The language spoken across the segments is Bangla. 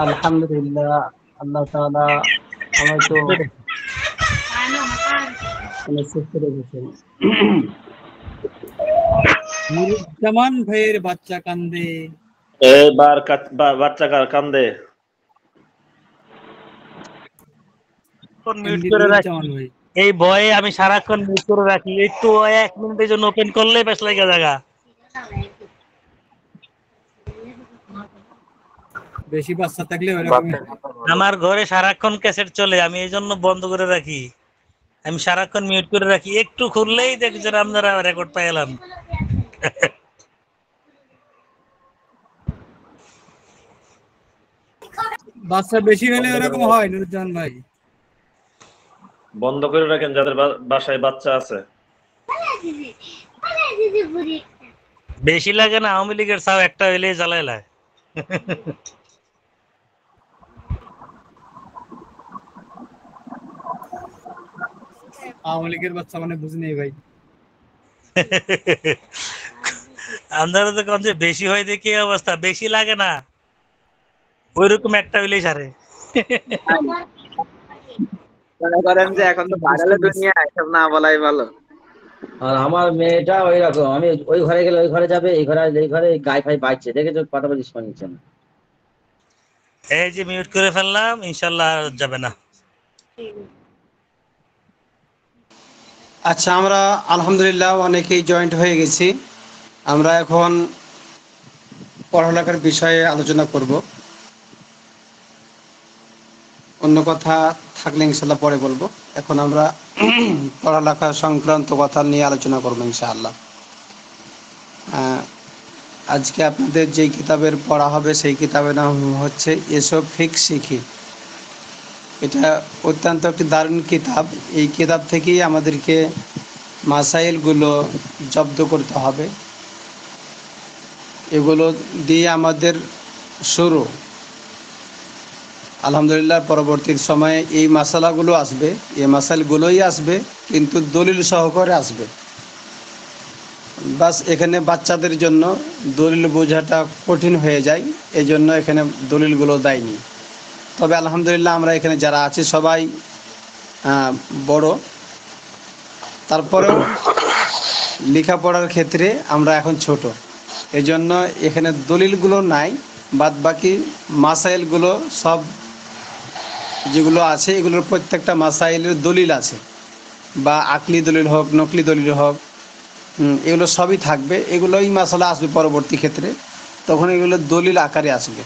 আলহামদুলিল্লাহ, আল্লাহ তাআলা আমাকে সুস্থ রেখেছেন। নুরুজ্জামান ভাইয়ের বাচ্চা কান্দে। এবার বাচ্চা কান্দে। মিউট করে রাখি, এই ভয়ে আমি সারাক্ষণ মিউট করে রাখি, একটু 1 মিনিটের জন্য ওপেন করলে বেশ লাগে জায়গা। বেশি বাচ্চা থাকলে ওরকম আমার ঘরে সারাক্ষণ ক্যাসেট চলে, আমি এই জন্য বন্ধ করে রাখি, আমি সারাক্ষণ মিউট করে রাখি, একটু খুললেই দেখছেন আপনারা রেকর্ড পাই এলাম। বাচ্চা বেশি হলে এরকম হয় নুরুজ্জামান ভাই। বন্ধ করে রাখেন যাদের বাসায় বাচ্চা আছে। বেশি লাগে না, আওয়ামী লীগের চাও একটা হইলেই জ্বালাইলায়। আওয়ামী লীগের বাচ্চা মানে বুঝি নেই ভাই। আপনারা তো কম যে বেশি হয় দেখি অবস্থা, বেশি লাগে না, ওইরকম একটা হইলেই সারে। মনে করেন যে এখন তো ভাইরালের দুনিয়া, এসব না বলাই ভালো। আর আমার মেয়েটা ওই রকম, আমি ওই ঘরে গেলে ওই ঘরে যাবে, এই ঘরে এই ঘরে গায়ে ফাই বাইছে, দেখেছো কথা বলিস শুনছে না। এই যে মিউট করে ফেললাম, ইনশাল্লাহ আর যাবে না। আচ্ছা, আমরা আলহামদুলিল্লাহ অনেকেই জয়েন্ট হয়ে গেছি। আমরা এখন পড়ালেখার বিষয়ে আলোচনা করব, অন্য কথা থাকলে ইনশাল্লাহ পরে বলবো। এখন আমরা পড়ালেখা সংক্রান্ত কথা নিয়ে আলোচনা করবো ইনশাআল্লাহ। আজকে আপনাদের যে কিতাবের পড়া হবে সেই কিতাবের নাম হচ্ছে এসো ফিক শিখি। এটা অত্যন্ত একটি দারুণ কিতাব। এই কিতাব থেকেই আমাদেরকে মাসাইলগুলো জব্দ করতে হবে, এগুলো দিয়ে আমাদের শুরু। আলহামদুলিল্লাহ পরবর্তী সময়ে এই মাসালাগুলো আসবে, এই মাসাইলগুলোই আসবে, কিন্তু দলিল সহকারে আসবে। বাস এখানে বাচ্চাদের জন্য দলিল বোঝাটা কঠিন হয়ে যায়, এই জন্য এখানে দলিলগুলো দেয়নি। তবে আলহামদুলিল্লাহ আমরা এখানে যারা আছি সবাই বড়, তারপরেও লেখাপড়ার ক্ষেত্রে আমরা এখন ছোট, এজন্য এখানে দলিলগুলো নাই, বাদ বাকি মাসাইলগুলো সব যেগুলো আছে এগুলোর প্রত্যেকটা মাসাইলের দলিল আছে, বা আকলি দলিল হোক নকলি দলিল হোক, এগুলো সবই থাকবে। এগুলোই মাসালা আসবে পরবর্তী ক্ষেত্রে, তখন এগুলো দলিল আকারে আসবে।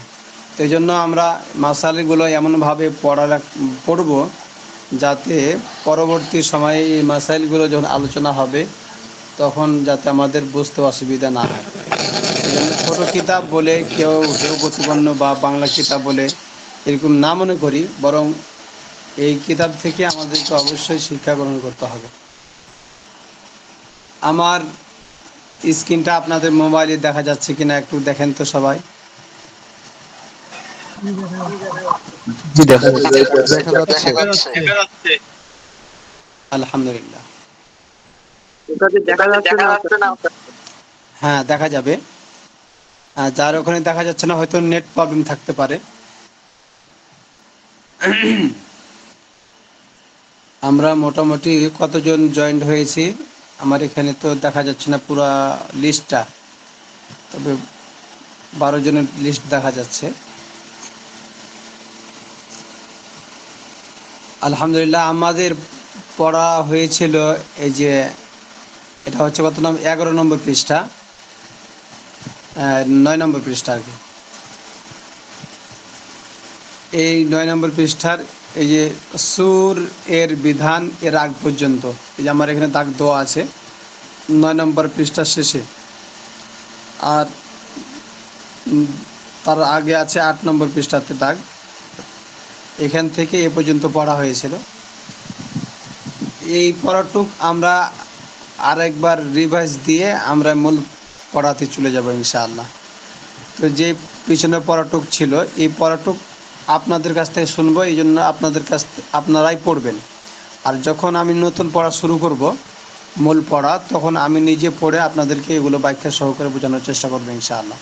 তো এই জন্য আমরা মাসাইলগুলো এমনভাবে পড়ব যাতে পরবর্তী সময়ে এই মাসাইলগুলো যখন আলোচনা হবে তখন যাতে আমাদের বুঝতে অসুবিধা না হয়। এই জন্য ছোটো কিতাব বলে কেউ প্রতিপন্ন বা বাংলা কিতাব বলে এরকম না মনে করি, বরং এই কিতাব থেকে আমাদেরকে অবশ্যই শিক্ষা গ্রহণ করতে হবে। আমার স্ক্রিনটা আপনাদের মোবাইলে দেখা যাচ্ছে কিনা একটু দেখেন তো সবাই। জি দেখা যাচ্ছে। আলহামদুলিল্লাহ, হ্যাঁ দেখা যাবে। যার ওখানে দেখা যাচ্ছে না হয়তো নেট প্রবলেম থাকতে পারে। আমরা মোটামুটি কতজন জয়েন্ট হয়েছি আমার এখানে তো দেখা যাচ্ছে না পুরো লিস্টটা, তবে 12 জনের লিস্ট দেখা যাচ্ছে। আলহামদুলিল্লাহ আমাদের পড়া হয়েছিল, এই যে এটা হচ্ছে কত নম্বর, 11 নম্বর পৃষ্ঠা, 9 নম্বর পৃষ্ঠা আর কি। এই 9 নম্বর পৃষ্ঠার এই যে সুর এর বিধান এর আগ পর্যন্ত, এই যে আমার এখানে দাগ দেওয়া আছে 9 নম্বর পৃষ্ঠার শেষে, আর তার আগে আছে 8 নম্বর পৃষ্ঠাতে দাগ। এখান থেকে এ পর্যন্ত পড়া হয়েছিল। এই পড়াটুক আমরা আরেকবার রিভাইজ দিয়ে আমরা মূল পড়াতে চলে যাব ইনশাআল্লাহ। তো যে পিছনে পড়াটুক ছিল এই পড়াটুক আপনাদের কাছ থেকে শুনবো, এই জন্য আপনারাই পড়বেন। আর যখন আমি নতুন পড়া শুরু করব মূল পড়া, তখন আমি নিজে পড়ে আপনাদেরকে এগুলো ব্যাখ্যা সহকারে বোঝানোর চেষ্টা করবো ইনশাআল্লাহ।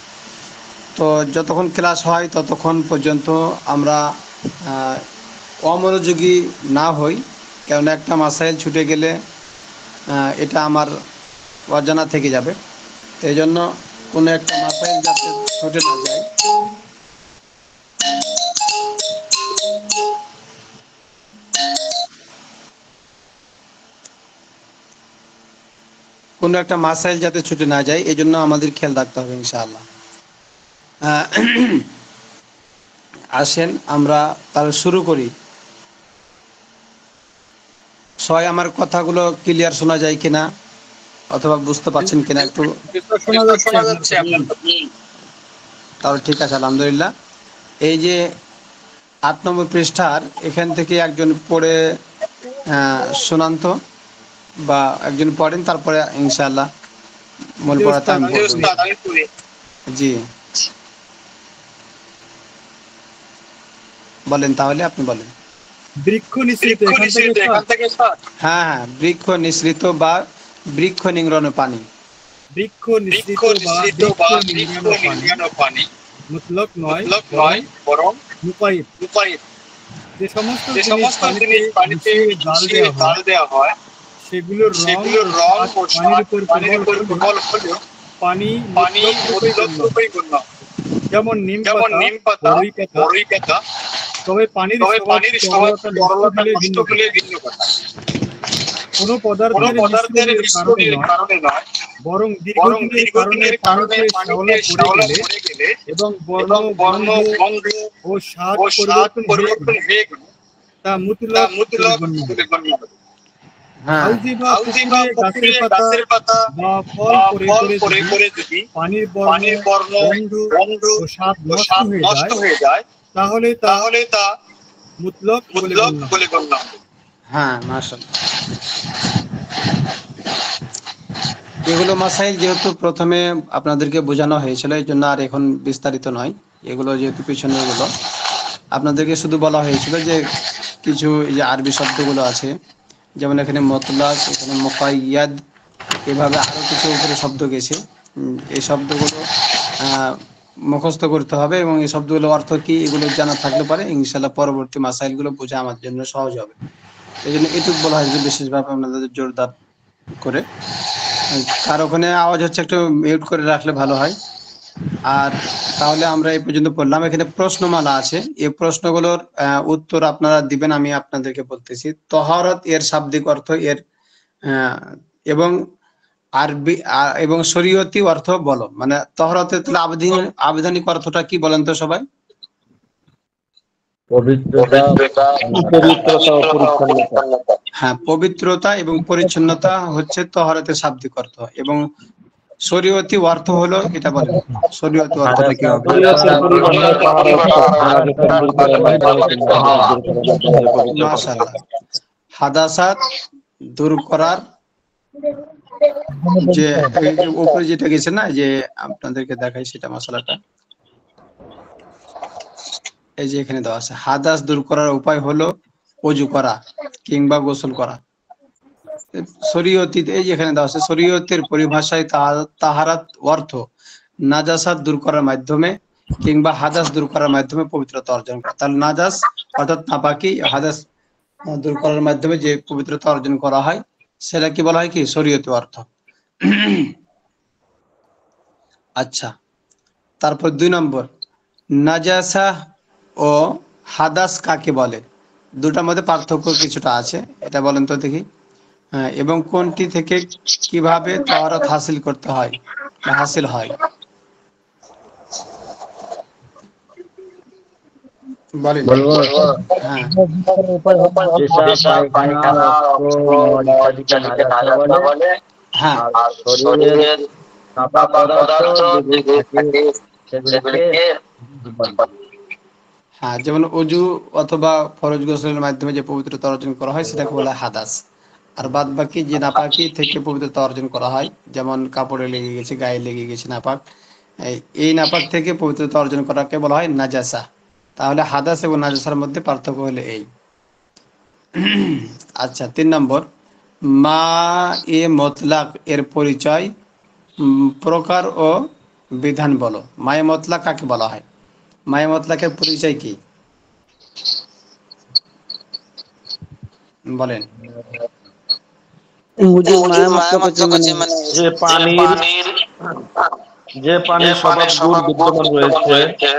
তো যতক্ষণ ক্লাস হয় ততক্ষণ পর্যন্ত আমরা অমনোযোগী না হই, কেননা একটা মাসাইল ছুটে গেলে এটা আমার অজানা থেকে যাবে। এই জন্য কোনো একটা মাসাইল যাতে ছুটে না যায়, কোনো একটা মাসাইল যাতে ছুটে না যায় এই জন্য আমাদের খেয়াল রাখতে হবে ইনশাআল্লাহ। আসেন আমরা তাহলে শুরু করি। সবাই আমার কথাগুলো ক্লিয়ার শোনা যায় কিনা অথবা বুঝতে পারছেন কিনা একটু শোনা যাচ্ছে আপনার কথা। তাহলে ঠিক আছে, আলহামদুলিল্লাহ। এই যে 8 নম্বর পৃষ্ঠার এখান থেকে একজন পড়ে শোনান তো, বা একজন পড়েন, তারপরে ইনশাআল্লাহ মূল পড়াতে আমি বলবো। জি বলেন, তাহলে আপনি বলেন। বৃক্ষ নিঃসৃত এখান থেকে হ্যাঁ হ্যাঁ, বৃক্ষ নিঃসৃত বা বৃক্ষ নিংড়ানো পানি। বৃক্ষ নিঃসৃত বা বৃক্ষ নিংড়ানো পানি মুতলক নয় বরং মুকাইদ। যে সমস্ত জিনিস পানিতে গাল দেওয়া হয় সেগুলোর রং ও স্বাদ পানির উপর প্রবল হলেও পানি মুতলক রূপেই গণ্য। যেমন নিম পাতা, বড়ই পাতা, তবে পানির তরলতা নষ্ট হলে ভিন্ন কথা। কোনো পদার্থের নিষ্ক্রিয়তার কারণে নয়, বরং দীর্ঘদিনের কারণে পানিতে শ্যাওলা পড়ে গেলে এবং বর্ণ গন্ধ ও স্বাদ পরিবর্তন হয়ে গেলে তা মুতলক বলে গণ্য হবে। হাউজি বা পুকুরে গাছের পাতা বা ফল পড়ে যদি পানির বর্ণ গন্ধ ও স্বাদ নষ্ট হয়ে যায় তাহলে তা মুতলক বলে গণ্য হবে। হ্যাঁ, মাশাআল্লাহ। এগুলো মাসাইল যেহেতু প্রথমে আপনাদেরকে বোঝানো হয়েছিল এই জন্য আর এখন বিস্তারিত নয়, এগুলো যেহেতু পিছনে এগুলো আপনাদেরকে শুধু বলা হয়েছিল যে কিছু এই যে আরবি শব্দগুলো আছে, যেমন এখানে মতলাক, এখানে মুকাইয়াদ, এভাবে আরো কিছু উপরে শব্দ গেছে। এই শব্দগুলো মুখস্থ করতে হবে এবং এই শব্দগুলো অর্থ কি এগুলো জানা থাকলে পারে ইনশাআল্লাহ পরবর্তী মাসাইলগুলো বোঝা আমার জন্য সহজ হবে। এই জন্য এটুকু বলা হয়েছে বিশেষভাবে আপনাদের জোরদার করে। কার ওখানে আওয়াজ হচ্ছে একটু মিউট করে রাখলে ভালো হয়। আর তাহলে আমরা এই পর্যন্ত পড়লাম। এখানে প্রশ্নমালা আছে, এই প্রশ্নগুলোর উত্তর আপনারা দিবেন, আমি আপনাদেরকে বলতেছি। তহরত এর শাব্দিক অর্থ এর এবং আরবি এবং শরীয়তি অর্থ বলো। মানে তহরতের আবেদনিক অর্থটা কি বলেন তো সবাই? হ্যাঁ, পবিত্রতা এবং পরিচ্ছন্নতা হচ্ছে তহরতের শাব্দিক অর্থ। এবং শরীয়তি অর্থ হলো, এটা বলেন শরীয়তি অর্থটা কি হবে? মাশাআল্লাহ, হাদাসাত দূর করার, যে উপরে যেটা গেছে না, যে আপনাদেরকে দেখাই সেটা মশলাটা, এই যে এখানে দেওয়া আছে, হাদাস দূর করার উপায় হলো ওযু করা কিংবা গোসল করা। শরীয়তিতে এই যে এখানে দেওয়া আছে, শরীয়তের পরিভাষায় তাহারাত অর্থ নাজাসাত দূর করার মাধ্যমে কিংবা হাদাস দূর করার মাধ্যমে পবিত্রতা অর্জন করা। তাহলে নাজাস অর্থাৎ নাপাকি, হাদাস দূর করার মাধ্যমে যে পবিত্রতা অর্জন করা হয় সেটা কি বলা হয়? কি শরীয়তি অর্থ। আচ্ছা, তারপর 2 নম্বর, নাজাসা ও হাদাস কাকে বলে? দুটার মধ্যে পার্থক্য কিছুটা আছে, এটা বলেন তো দেখি। এবং কোনটি থেকে কিভাবে তাওরাত হাসিল করতে হয়, হাসিল হয় বলেন। হ্যাঁ, হ্যাঁ, যেমন ওযু অথবা ফরজ গোসলের মাধ্যমে যে পবিত্রতা অর্জন করা হয় সেটাকে বলা হয় হাদাস। আর বাদ বাকি যে নাপাকি থেকে পবিত্রতা অর্জন করা হয়, যেমন কাপড়ে লেগে গেছে, গায়ে লেগে গেছে নাপাক, এই নাপাক থেকে পবিত্রতা অর্জন করাকে বলা হয় নাজাসা। তাহলে হাদাস এবং নাজাসার মধ্যে পার্থক্য হলো এই। আচ্ছা, 3 নম্বর, মা এ মতলাক এর পরিচয়, প্রকার ও বিধান বলো। মায়ে মতলাক কাকে বলা হয়? মায়ে মতলাকের পরিচয় কি বলেন? হুজুর মায়ামাত্র কাছে মানে যে পানির স্বভাব গুণ বিদ্যমান রয়েছে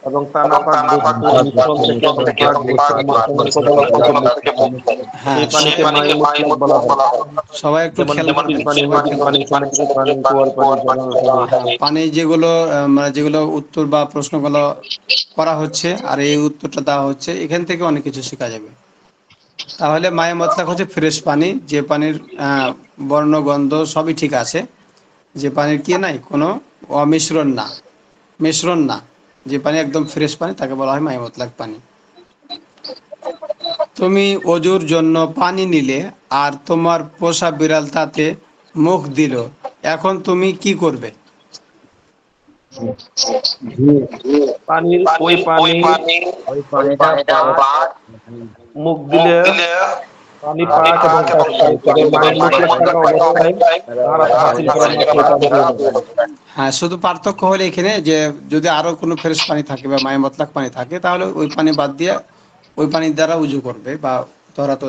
এবং তা নাপাক বস্তুর মিশ্রণ থেকে নাপাক বস্তুর মাধ্যমে পদার্থ থেকে মুক্ত, হ্যাঁ, সেই পানিকে মায়ে মুতলাক বলা হয়। সবাই একটু যেমন খেয়াল বৃষ্টির করবেন। পানি, নদীর পানি, সমুদ্রের পানি, কুয়ার পানি, ঝর্ণার পানি। পানি যেগুলো মানে যেগুলো উত্তর বা প্রশ্নগুলো করা হচ্ছে আর এই উত্তরটা দেওয়া হচ্ছে, এখান থেকে অনেক কিছু শেখা যাবে। তাহলে মায়ে মতলাক হচ্ছে ফ্রেশ পানি, যে পানির বর্ণ গন্ধ সবই ঠিক আছে, যে পানির কি নাই কোনো অমিশ্রণ না, মিশ্রণ না, যে পানি একদম ফ্রেশ পানি তাকে বলা হয় মায়ে মতলাক পানি। তুমি অজুর জন্য পানি নিলে আর তোমার পোষা বিড়াল তাতে মুখ দিল, এখন তুমি কি করবে? পানির ওই পানিটা মুখ দিলে পানি পাক এবং পাক পায়, তবে মায়ের মুতলাক থাকা অবস্থায় তার হাসিল করা মাত্র পানি দিয়ে দেবে। হ্যাঁ, শুধু পার্থক্য হলে এখানে যে যদি আরো কোনো ফ্রেশ পানি থাকে বা মায়ে মতলাক পানি থাকে, তাহলে ওই পানি বাদ দিয়ে ওই পানির দ্বারা উজু করবে বা তহরাত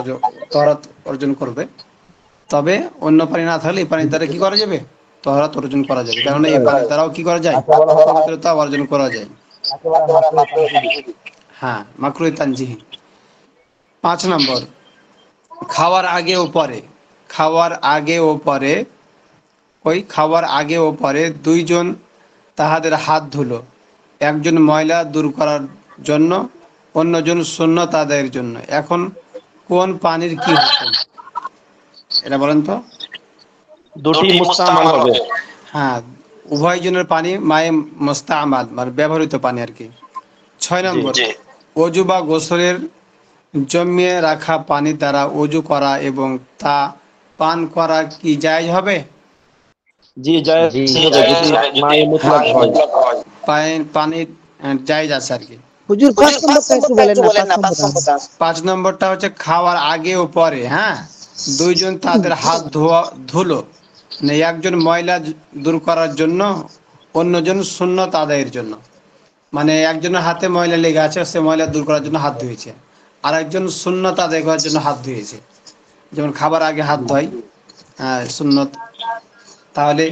অর্জন করবে। তবে অন্য পানি না থাকলে এই পানির দ্বারা কি করা যাবে? তহরাত অর্জন করা যাবে, কারণ এই পানির দ্বারাও কি করা যায়? পবিত্রতা অর্জন করা যায়। হ্যাঁ, মাকরুহ তানজিহি। 5 নম্বর, খাওয়ার আগে ও পরে। খাওয়ার আগে ও পরে খাওয়ার আগে ও পরে দুইজন তাহাদের হাত ধুলো, একজন ময়লা দূর করার জন্য, অন্যজন সুন্নত আদায়ের জন্য। এখন কোন পানির কি হুকুম এটা বলেন তো? দুটি মুস্তামাল হবে। হ্যাঁ, উভয় জনের পানি মায়ে মুস্তামাল মানে ব্যবহৃত পানি আর কি। 6 নম্বর, অজু বা গোসলের জমিয়ে রাখা পানি দ্বারা অজু করা এবং তা পান করা কি জায়েজ হবে? জি জায়েজ হবে যদি মায়ে মুতলাক হয়। পানির জায়েজ আছে আর কি। হুজুর 5 নম্বরটা একটু বলেন না 5 নম্বরটা। 5 নম্বরটা হচ্ছে খাওয়ার আগে ও পরে। হ্যাঁ, দুইজন তাদের হাত ধুলো, মানে একজন ময়লা দূর করার জন্য, অন্যজন সুন্নত আদায়ের জন্য। মানে একজনের হাতে ময়লা লেগে আছে, সে ময়লা দূর করার জন্য হাত ধুয়েছে, আর একজন সুন্নত আদায় করার জন্য হাত ধুয়েছে। যেমন খাবার আগে হাত ধোয় সুন্নত। তাহলে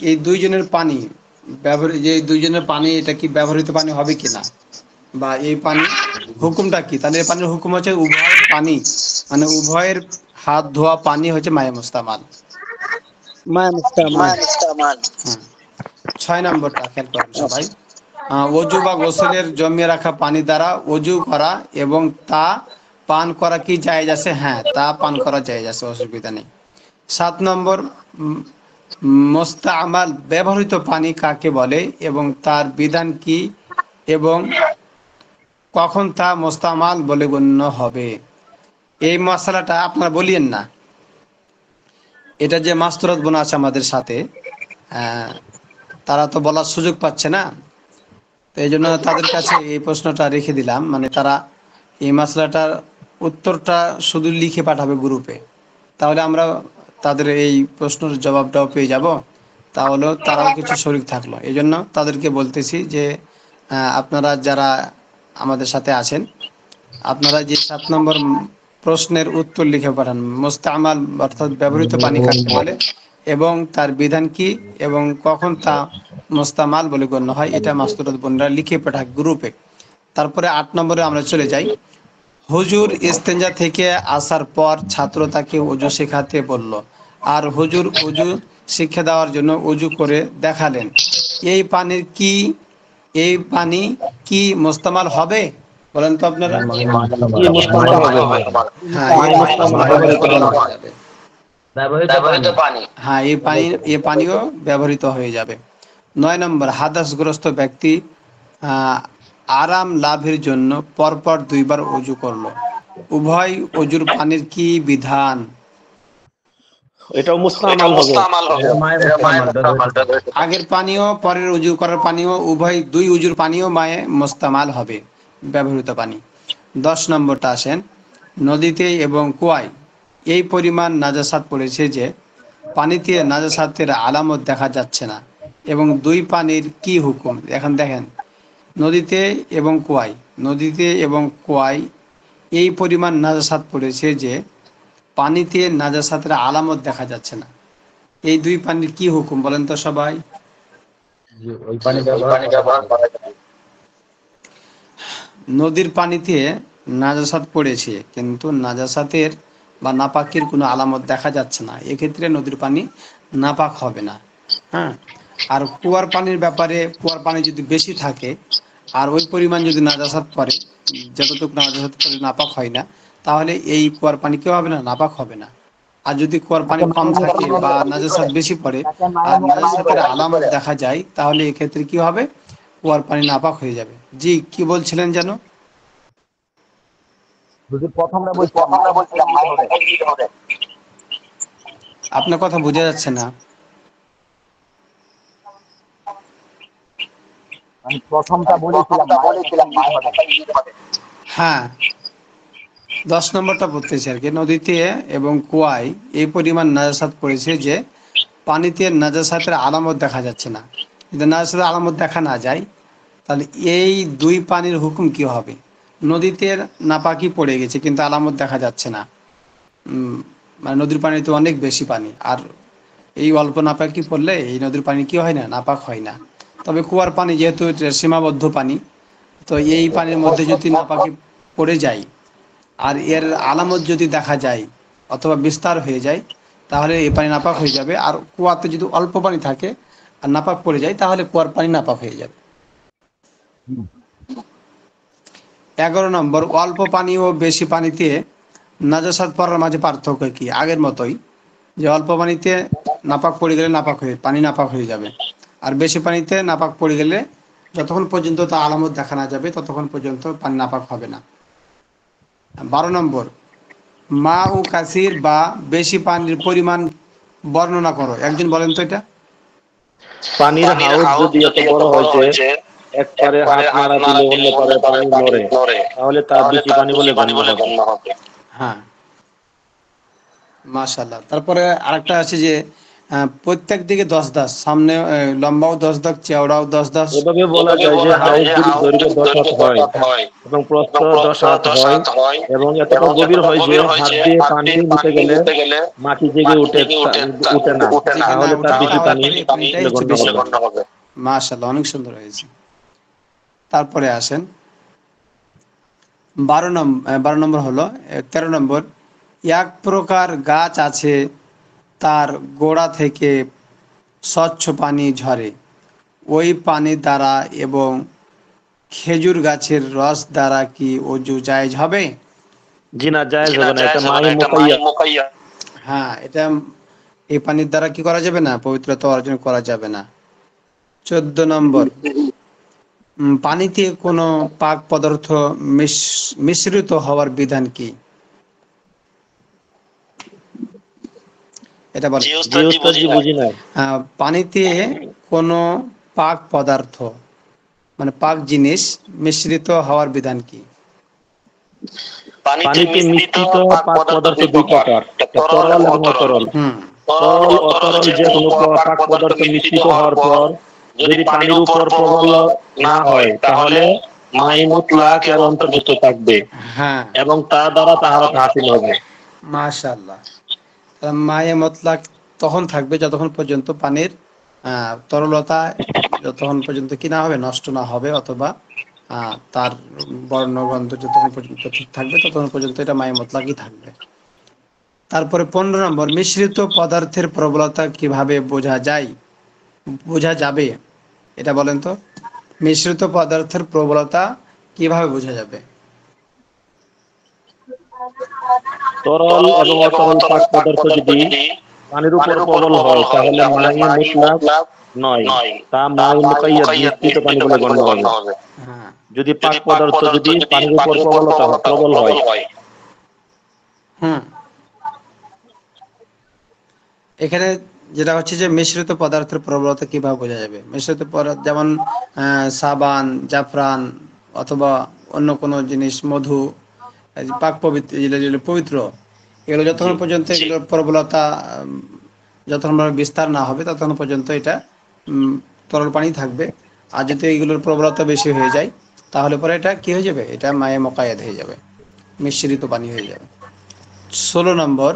এই দুইজনের পানি যে দুইজনের পানি, এটা কি ব্যবহৃত পানি হবে কিনা, বা এই পানি হুকুমটা কি? তাহলে এই পানির হুকুম হচ্ছে উভয়ের পানি, মানে উভয়ের হাত ধোয়া পানি হচ্ছে মায়ে মুস্তামাল। মায়ামাত্র 6 নম্বরটা খেয়াল করেন সবাই। অজু বা গোসলের জমিয়ে রাখা পানি দ্বারা অজু করা এবং তা পান করা কি জায়েজ আছে? হ্যাঁ, তা পান করা জায়েজ আছে, অসুবিধা নেই। 7 নম্বর, মুস্তামাল ব্যবহৃত পানি কাকে বলে এবং তার বিধান কি এবং কখন তা মুস্তামাল বলে গণ্য হবে? এই মশলাটা আপনারা বলিয়েন না। এটা যে মাস্তুরাত বোন আছে আমাদের সাথে, তারা তো বলার সুযোগ পাচ্ছে না, তো এই জন্য তাদের কাছে এই প্রশ্নটা রেখে দিলাম। মানে তারা এই মশলাটার উত্তরটা শুধু লিখে পাঠাবে গ্রুপে, তাহলে আমরা তাদের এই প্রশ্নের জবাবটাও পেয়ে যাব, তাহলে তারাও কিছু শরীক থাকলো। এই জন্য তাদেরকে বলতেছি যে আপনারা যারা আমাদের সাথে আছেন, আপনারা যে 7 নম্বর প্রশ্নের উত্তর লিখে পাঠান। মুস্তামাল অর্থাৎ ব্যবহৃত পানি কাকে বলে এবং তার বিধান কি এবং কখন তা মুস্তামাল বলে গণ্য হয়, এটা মাস্তুরাত বোনরা লিখে পাঠাক গ্রুপে। তারপরে 8 নম্বরে আমরা চলে যাই। হুজুর ইস্তেঞ্জা থেকে আসার পর ছাত্র তাকে অজু শেখাতে বলল, আর হুজুর অজু শিক্ষা দেওয়ার জন্য অজু করে দেখালেন। এই পানি কি মুস্তামাল হবে? বলেন তো আপনারা। জি মুস্তামাল হবে। হ্যাঁ, মায়ে মুস্তামাল ব্যবহৃত পানি। ব্যবহৃত পানি। হ্যাঁ, এই পানিও ব্যবহৃত হয়ে যাবে। 9 নম্বর, হাদাসগ্রস্ত ব্যক্তি আরাম লাভের জন্য পরপর 2 বার অজু করলো, উভয় অজুর পানির কি বিধান? এটাও মুস্তামাল হবে। আগের পানিও পরের অজু করার পানিও উভয় 2 অজুর পানিও মায়ে মুস্তামাল হবে, ব্যবহৃত পানি। 10 নম্বরটা আসেন, নদীতে এবং কুয়ায় এই পরিমাণ নাজাসাত পড়েছে যে পানিতে নাজাসাতের আলামত দেখা যাচ্ছে না, এবং দুই পানির কি হুকুম? এখন দেখেন, নদীতে এবং কুয়ায় এই পরিমাণ নাজাসাত পড়েছে যে পানিতে নাজাসাতের আলামত দেখা যাচ্ছে না। এই দুই পানির কি হুকুম বলেন তো সবাই? ওই পানি ব্যবহার করা যাবে। নদীর পানিতে নাজাসাত পড়েছে কিন্তু নাজাসাতের বা নাপাকের কোনো আলামত দেখা যাচ্ছে না, এক্ষেত্রে নদীর পানি নাপাক হবে না। হ্যাঁ, আর কুয়ার পানির ব্যাপারে, কুয়ার পানি যদি বেশি থাকে আর ওই পরিমাণ যদি নাজাসাত পড়ে, যতটুকু নাজাসাত পড়ে নাপাক হয় না, তাহলে এই কুয়ার পানি কেউ হবে না, নাপাক হবে না। আর যদি কুয়ার পানি কম থাকে বা নাজাসাত বেশি পড়ে আর নাজাসাতের আলামত দেখা যায়, তাহলে এক্ষেত্রে কি হবে? কুয়ার পানি নাপাক হয়ে যাবে। জি, কি বলছিলেন যেন? যদি প্রথমে বলছিলাম আপনার কথা বোঝা যাচ্ছে না। আমি প্রথমটা বলেছিলাম হ্যাঁ, 10 নম্বরটা বলতেছি আর কি। নদীতে এবং কুয়ায় এই পরিমাণ নাজাসাত পড়েছে যে পানিতে নাজাসাতের আলামত দেখা যাচ্ছে না। যদি নাজাসাতের আলামত দেখা না যায়, তাহলে এই দুই পানির হুকুম কি হবে? নদীতে নাপাকি পড়ে গেছে কিন্তু আলামত দেখা যাচ্ছে না, মানে নদীর পানি তো অনেক বেশি পানি, আর এই অল্প নাপাকি পড়লে এই নদীর পানি কি হয় না, নাপাক হয় না। তবে কুয়ার পানি যেহেতু সীমাবদ্ধ পানি, তো এই পানির মধ্যে যদি নাপাকি পড়ে যায় আর এর আলামত যদি দেখা যায় অথবা বিস্তার হয়ে যায়, তাহলে এই পানি নাপাক হয়ে যাবে। আর কুয়াতে যদি অল্প পানি থাকে আর নাপাক পড়ে যায়, তাহলে কুয়ার পানি নাপাক হয়ে যাবে। 11 নম্বর, অল্প পানি ও বেশি পানিতে নাজাসাত পড়ার মাঝে পার্থক্য কি? আগের মতোই, যে অল্প পানিতে নাপাক পড়ে গেলে পানি নাপাক হয়ে যাবে, আর বেশি পানিতে নাপাক পড়ে গেলে যতক্ষণ পর্যন্ত তা আলামত দেখা না যাবে ততক্ষণ পর্যন্ত পানি নাপাক হবে না। 12 নম্বর, মা ও কাসির বা বেশি পানির পরিমাণ বর্ণনা করো। একজন বলেন তো এটা। পানির হাউস যদি এত বড় হয় যে এক পারে হাত নাড়া দিলে অন্য পারে পানি নড়ে, তাহলে তা বেশি পানি বলে গণ্য হবে। হ্যাঁ, মাশাআল্লাহ। তারপরে আরেকটা আছে যে প্রত্যেক দিকে 10 দাস, সামনে লম্বাও 10 দাগ, চওড়াও 10 দাস। এভাবে বলা যায় যে হাউস যদি দৈর্ঘ্য 10 হাত হয় এবং প্রস্থ 10 হাত হয় এবং এতটা গভীর হয় যে হাত দিয়ে পানি নিতে গেলে মাটি জেগে উঠে না, তাহলে তা বেশি পানি বলে গণ্য হবে। মাশাআল্লাহ, অনেক সুন্দর হয়েছে। তারপরে আসেন 12 নম্বর হলো 13 নম্বর, এক প্রকার গাছ আছে তার গোড়া থেকে স্বচ্ছ পানি ঝরে, ওই পানি দ্বারা এবং খেজুর গাছের রস দ্বারা কি ওযু জায়েজ হবে? জি না, জায়েজ হবে না, এটা মাই মুকাইয়া। হ্যাঁ, এটা এই পানির দ্বারা কি করা যাবে না, পবিত্রতা অর্জন করা যাবে না। 14 নম্বর, পানিতে কোনো পাক পদার্থ মিশ্রিত হওয়ার বিধান কি? এটা বল। জি উস্তাদ জি, বুঝি না। পানিতে কোনো পাক পদার্থ মানে পাক জিনিস মিশ্রিত হওয়ার বিধান কি? পানিতে মিশ্রিত পাক পদার্থ দুই প্রকার, তরল এবং অতরল। তরল অতরল যে কোনো পাক পদার্থ মিশ্রিত হওয়ার পর যদি পানির উপর প্রবল না হয়, তাহলে মাই মুতলাক এর অন্তর্ভুক্ত থাকবে। হ্যাঁ, এবং তা দ্বারা তাহারাত হাসিল হবে। মাশাআল্লাহ। মায়ে মতলাক তখন থাকবে যতক্ষণ পর্যন্ত পানির তরলতা যতক্ষণ পর্যন্ত কি না হবে, নষ্ট না হবে, অথবা তার বর্ণগন্ধ যতক্ষণ পর্যন্ত ঠিক থাকবে ততক্ষণ পর্যন্ত এটা মায়ে মতলাকই থাকবে। তারপরে 15 নম্বর, মিশ্রিত পদার্থের প্রবলতা কিভাবে বোঝা যাবে? এটা বলেন তো, মিশ্রিত পদার্থের প্রবলতা কিভাবে বোঝা যাবে? তরল এবং অতরল পাক পদার্থ যদি পানির উপর প্রবল হয়, তাহলে মাই মুতলাক নয়, তা মাই মুকাইয়াদ মিশ্রিত পানি বলে গণ্য হবে। যদি পাক পদার্থ যদি পানির উপর প্রবল হয়। এখানে যেটা হচ্ছে যে মিশ্রিত পদার্থের প্রবলতা কিভাবে বোঝা যাবে? মিশ্রিত পদার্থ যেমন সাবান, জাফরান অথবা অন্য কোনো জিনিস, মধু, পাক পবিত্র, যেগুলো পবিত্র, এগুলো যতক্ষণ পর্যন্ত এগুলোর প্রবলতা যতক্ষণ বিস্তার না হবে ততক্ষণ পর্যন্ত এটা তরল পানি থাকবে। আর যদি এইগুলোর প্রবলতা বেশি হয়ে যায় তাহলে পরে এটা কি হয়ে যাবে, এটা মায়ে মোকায়েদ হয়ে যাবে, মিশ্রিত পানি হয়ে যাবে। 16 নম্বর,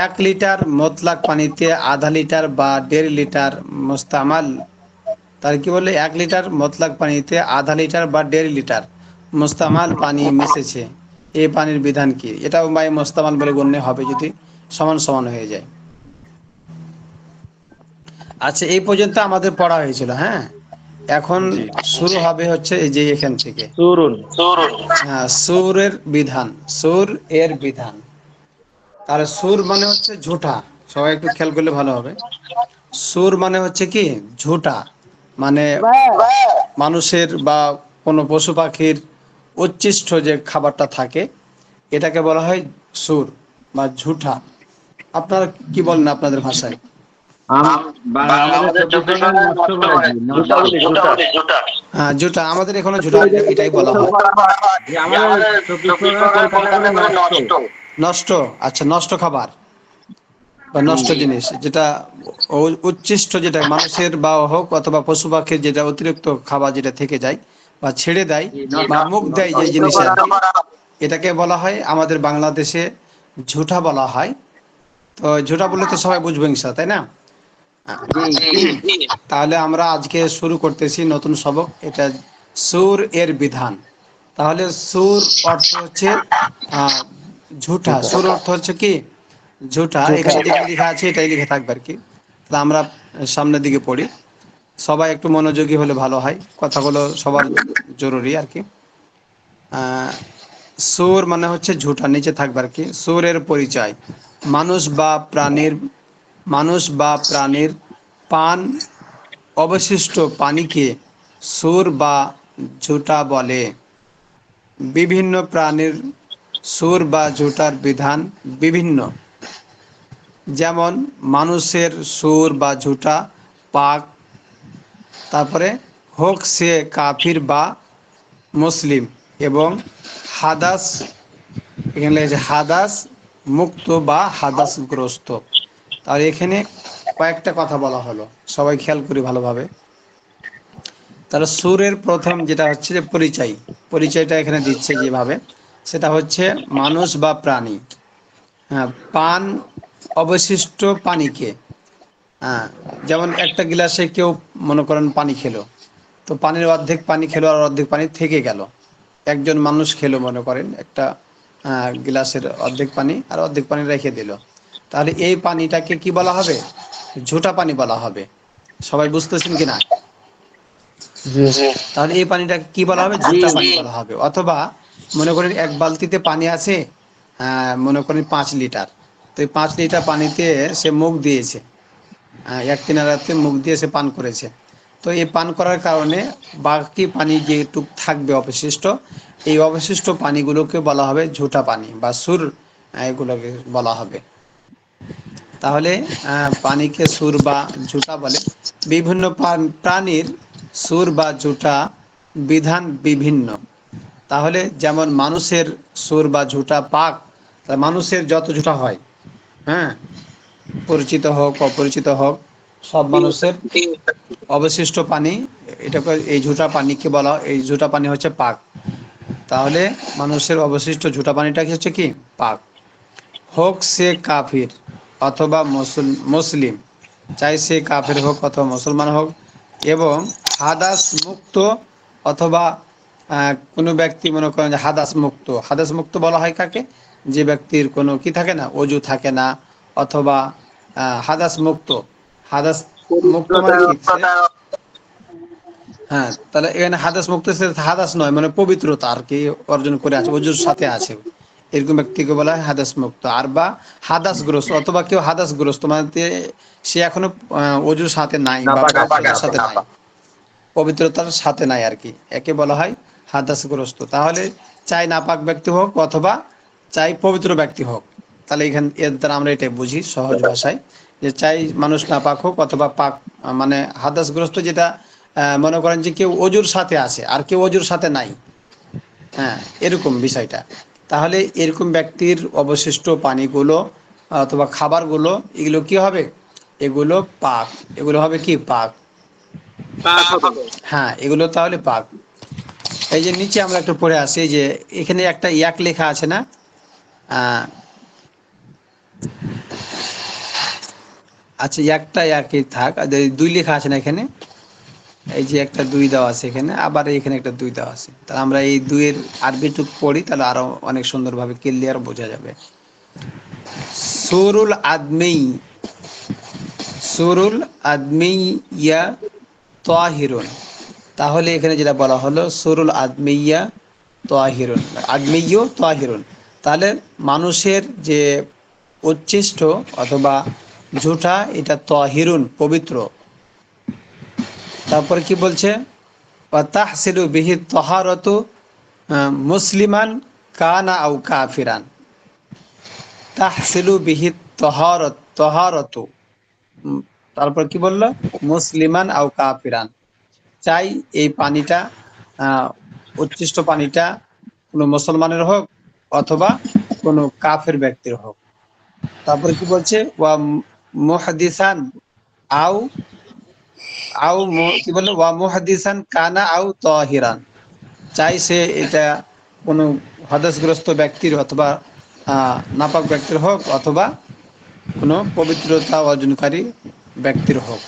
1 লিটার মতলাক পানিতে আধা লিটার বা 1.5 লিটার মুস্তামাল, তার কি বলে 1 লিটার মতলাক পানিতে আধা লিটার বা 1.5 লিটার মুস্তামাল পানি মিশেছে, এই পানির বিধান কি? এটাও মায়ে মুস্তামাল বলে গণ্য হবে যদি সমান সমান হয়ে যায়। আচ্ছা, এই পর্যন্ত আমাদের পড়া হয়েছিল। হ্যাঁ, এখন শুরু হবে হচ্ছে এই যে এখান থেকে সুরুন। হ্যাঁ, সুরের বিধান, সুর এর বিধান। তাহলে সুর মানে হচ্ছে ঝুঁটা, সবাই একটু খেয়াল করলে ভালো হবে। সুর মানে হচ্ছে কি ঝুঁটা, মানে মানুষের বা কোনো পশু পাখির উচ্ছিষ্ট যে খাবারটা থাকে এটাকে বলা হয় সুর বা ঝুঁটা। আপনারা কি বলেন আপনাদের ভাষায়? আমাদের 24 ঘন্টা নষ্ট করে দিই, হ্যাঁ, ঝুঁটা, আমাদের এখানে ঝুঁটা এটাই বলা হয়। যে আমাদের 24 ঘন্টা কলকাতা করে নষ্ট। নষ্ট, আচ্ছা, নষ্ট খাবার বা নষ্ট জিনিস, যেটা উচ্ছিষ্ট, যেটা মানুষের বা হোক অথবা পশু পাখির যেটা অতিরিক্ত খাবার যেটা থেকে যায় বা ছেড়ে দেয় বা মুখ দেয় যে জিনিসের, এটাকে বলা হয় আমাদের বাংলাদেশে ঝুঁটা বলা হয়। তো ঝুঁটা বললে তো সবাই বুঝবে ইনশাআল্লাহ, তাই না? তাহলে আমরা আজকে শুরু করতেছি নতুন সবক, এটা সুর এর বিধান। তাহলে সুর অর্থ হচ্ছে ঝুঁটা, সুর অর্থ হচ্ছে কি ঝুঁটা। এখানে যেটা লেখা আছে এটাই লিখে থাকবে আর কি। তাহলে আমরা সামনের দিকে পড়ি, সবাই একটু মনোযোগী হলে ভালো হয়, কথাগুলো সবার জরুরি আর কি। সুর মানে হচ্ছে ঝুঁটা, নিচে থাকবে আর কি। সুরের পরিচয়, মানুষ বা প্রাণীর পান অবশিষ্ট পানিকে সুর বা ঝুঁটা বলে। বিভিন্ন প্রাণীর সুর বা ঝুঁটার বিধান বিভিন্ন, যেমন মানুষের সুর বা ঝুঁটা পাক, তারপরে হোক সে কাফির বা মুসলিম, এবং হাদাস, এখানে লেগেছে হাদাস মুক্ত বা হাদাসগ্রস্ত। আর এখানে কয়েকটা কথা বলা হলো, সবাই খেয়াল করি ভালোভাবে। তাহলে সুরের প্রথম যেটা হচ্ছে যে পরিচয়টা এখানে দিচ্ছে যেভাবে, সেটা হচ্ছে মানুষ বা প্রাণী, হ্যাঁ, পান অবশিষ্ট পানিকে, হ্যাঁ, যেমন একটা গিলাসে কেউ মনে করেন পানি খেলো, তো পানির অর্ধেক পানি খেলো আর অর্ধেক পানি থেকে গেল। একজন মানুষ খেলো মনে করেন একটা গিলাসের অর্ধেক পানি আর অর্ধেক পানি রেখে দিল, তাহলে এই পানিটাকে কি বলা হবে? ঝুঁটা পানি বলা হবে। সবাই বুঝতেছেন কিনা? তাহলে এই পানিটাকে কি বলা হবে? ঝুঁটা পানি বলা হবে। অথবা মনে করেন এক বালতিতে পানি আছে, মনে করেন 5 লিটার, তো এই 5 লিটার পানিতে সে মুখ দিয়েছে, এক কিনারাতে মুখ দিয়ে সে পান করেছে। তো এই পান করার কারণে বাকি পানি যেটুক থাকবে অবশিষ্ট, এই অবশিষ্ট পানিগুলোকে বলা হবে ঝুঁটা পানি বা সুর, এগুলোকে বলা হবে। তাহলে পানিকে সুর বা ঝুঁটা বলে। বিভিন্ন প্রাণীর সুর বা ঝুঁটা বিধান বিভিন্ন। তাহলে যেমন মানুষের সুর বা ঝুঁটা পাক, মানুষের যত ঝুঁটা হয়, হ্যাঁ, পরিচিত হোক অপরিচিত হোক, সব মানুষের অবশিষ্ট পানি, এটাকে এই ঝুঁটা পানিকে বলা, এই ঝুঁটা পানি হচ্ছে পাক। তাহলে মানুষের অবশিষ্ট ঝুঁটা পানিটা হচ্ছে কি পাক। হোক সে কাফির অথবা মুসলিম, চাই সে কাফির হোক অথবা মুসলমান হোক, এবং হাদাস মুক্ত, অথবা কোনো ব্যক্তি মনে করেন যে হাদাস মুক্ত। হাদাস মুক্ত বলা হয় কাকে? যে ব্যক্তির কোনো কি থাকে না, অজু থাকে না, অথবা হাদাস মুক্ত। হাদাস মুক্ত মানে কি? হ্যাঁ, তাহলে এখানে হাদাস মুক্ত, হাদাস নয় মানে পবিত্রতা আর কি অর্জন করে আছে, অজুর সাথে আছে, এরকম ব্যক্তিকে বলা হয় হাদাস মুক্ত। আর বা হাদাসগ্রস্ত, অথবা কেউ হাদাসগ্রস্ত মানে সে এখনো অজুর সাথে নাই বা পবিত্রতার সাথে নাই, পবিত্রতার সাথে নাই আর কি, একে বলা হয় হাদাসগ্রস্ত। তাহলে চাই নাপাক ব্যক্তি হোক অথবা চাই পবিত্র ব্যক্তি হোক, তাহলে এখান এর দ্বারা আমরা এটাই বুঝি সহজ ভাষায়, যে চাই মানুষ নাপাক হোক অথবা পাক, মানে হাদাসগ্রস্ত যেটা মনে করেন যে কেউ অজুর সাথে আছে আর কেউ অজুর সাথে নাই, হ্যাঁ, এরকম বিষয়টা। তাহলে এরকম ব্যক্তির অবশিষ্ট পানিগুলো অথবা খাবারগুলো, এগুলো কি হবে? এগুলো পাক, এগুলো হবে কি পাক। পাক হবে। হ্যাঁ, এগুলো তাহলে পাক। এই যে নিচে আমরা একটু পড়ে আসি, যে এখানে একটা ইয়াক লেখা আছে না, আচ্ছা একটা একই থাক, আর দুই লেখা আছে না এখানে, এই যে একটা দুই দেওয়া আছে এখানে, আবার এখানে একটা দুই দেওয়া আছে। তাহলে আমরা এই দুইয়ের আরবিটুক পড়ি, তাহলে আরো অনেক সুন্দরভাবে ক্লিয়ার বোঝা যাবে। সুরুল আদমি, সুরুল আদমি ইয়া তাহিরুন। তাহলে এখানে যেটা বলা হলো সুরুল আদমিয়া তাহিরুন, আদমিয়্য তাহিরুন, তাহলে মানুষের যে উচ্ছিষ্ট অথবা ঝুঠা এটা তাহিরুন, পবিত্র। তারপরে কি বলছে, তাহসিলু বিহি তাহারাতু মুসলিমান কানা আও কাফিরান। তাহসিলু বিহি তাহারাত, তাহারাতু, তারপর কি বললো, মুসলিমান আও কাফিরান, চাই এই পানিটা উচ্ছিষ্ট পানিটা কোনো মুসলমানের হোক অথবা কোনো কাফের ব্যক্তির হোক। তারপরে কি বলছে, ওয়া মুহাদ্দিসান আও আও কি বললো, ওয়া মুহাদ্দিসান কানা আও তাহিরান, চাই সে এটা কোনো হদাসগ্রস্ত ব্যক্তির অথবা নাপাক ব্যক্তির হোক অথবা কোনো পবিত্রতা অর্জনকারী ব্যক্তির হোক।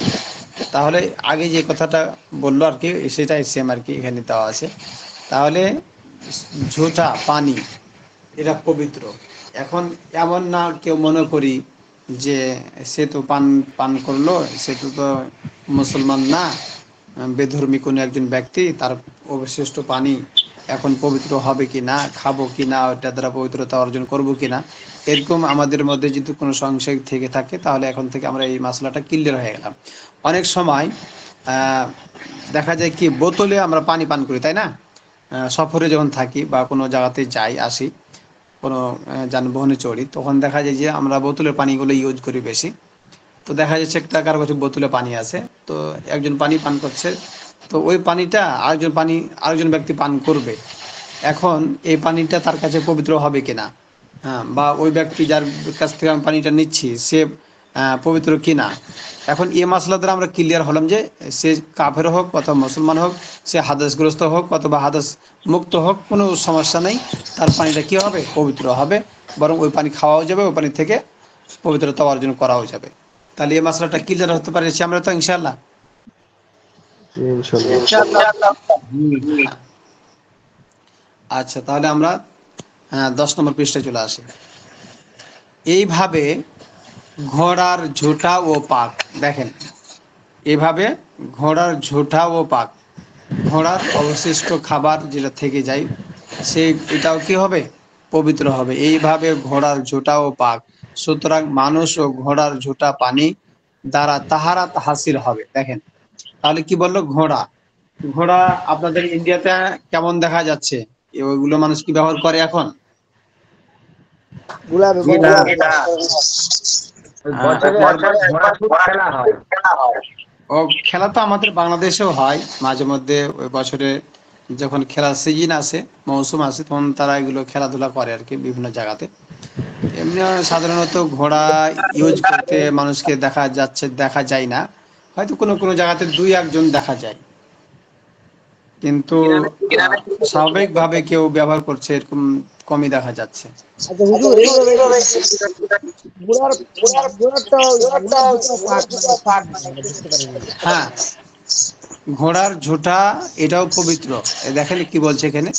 তাহলে আগে যে কথাটা বললো আর কি, সেটাই সেম আর কি এখানে দেওয়া আছে। তাহলে ঝুঠা পানি এটা পবিত্র। এখন এমন না কেউ মনে করি যে সে তো পান করলো, সে তো মুসলমান না, বেধর্মী কোনো একজন ব্যক্তি, তার অবশিষ্ট পানি এখন পবিত্র হবে কি না, খাবো কি না, ওটা দ্বারা পবিত্রতা অর্জন করবো কিনা, এরকম আমাদের মধ্যে যদি কোনো সংশয় থেকে থাকে, তাহলে এখন থেকে আমরা এই মশলাটা ক্লিয়ার হয়ে গেলাম। অনেক সময় দেখা যায় কি, বোতলে আমরা পানি পান করি, তাই না? সফরে যখন থাকি বা কোনো জায়গাতে যাই আসি, কোনো যানবাহনে চড়ি, তখন দেখা যায় যে আমরা বোতলের পানিগুলো ইউজ করি বেশি। তো দেখা যাচ্ছে একটা কারো কাছে বোতলে পানি আছে, তো একজন পানি পান করছে, তো ওই পানিটা আরেকজন ব্যক্তি পান করবে। এখন এই পানিটা তার কাছে পবিত্র হবে কিনা, হ্যাঁ, বা ওই ব্যক্তি যার কাছ থেকে আমি পানিটা নিচ্ছি সে পবিত্র কিনা। এখন এই মাসলা দ্বারা আমরা ক্লিয়ার হলাম যে সে কাফের হোক অথবা মুসলমান হোক, সে হাদাসগ্রস্ত হোক অথবা হাদাস মুক্ত হোক, কোনো সমস্যা নেই, তার পানিটা কি হবে, পবিত্র হবে, বরং ওই পানি খাওয়াও যাবে, ওই পানি থেকে পবিত্রতা অর্জন করাও যাবে। তাহলে এই মাসলাটা ক্লিয়ার হতে পারছি আমরা তো, ইনশাআল্লাহ। আচ্ছা, তাহলে আমরা 10 নম্বর পৃষ্ঠায় চলে আসি। এইভাবে ঘোড়ার ঝোঁটা ও পাক, দেখেন এইভাবে ঘোড়ার ঝোঁটা ও পাক, ঘোড়ার অবশিষ্ট খাবার যেটা থেকে যায় এটাও কি হবে, পবিত্র হবে। এইভাবে ঘোড়ার ঝোঁটা ও পাক, সুতরাং মানুষ ও ঘোড়ার ঝোঁটা পানি দ্বারা তাহারাত হাসিল হবে। দেখেন তাহলে কি বললো, ঘোড়া, ঘোড়া আপনাদের ইন্ডিয়াতে কেমন দেখা যাচ্ছে, ওইগুলো মানুষ কি ব্যবহার করে এখন? ও খেলা তো আমাদের বাংলাদেশেও হয় মাঝে মধ্যে, ওই বছরে যখন খেলার সিজন আসে, মৌসুম আসে, তখন তারা এগুলো খেলাধুলা করে আর কি বিভিন্ন জায়গাতে। এমনি সাধারণত ঘোড়া ইউজ করতে মানুষকে দেখা যায় না, হয়তো কোনো কোনো জায়গাতে 2-1 জন দেখা যায়, কিন্তু স্বাভাবিকভাবে কেউ ব্যবহার করছে এরকম কমই দেখা যাচ্ছে। হ্যাঁ, ঘোড়ার ঝোঁটা এটাও পবিত্র। দেখেন কি বলছে এখানে,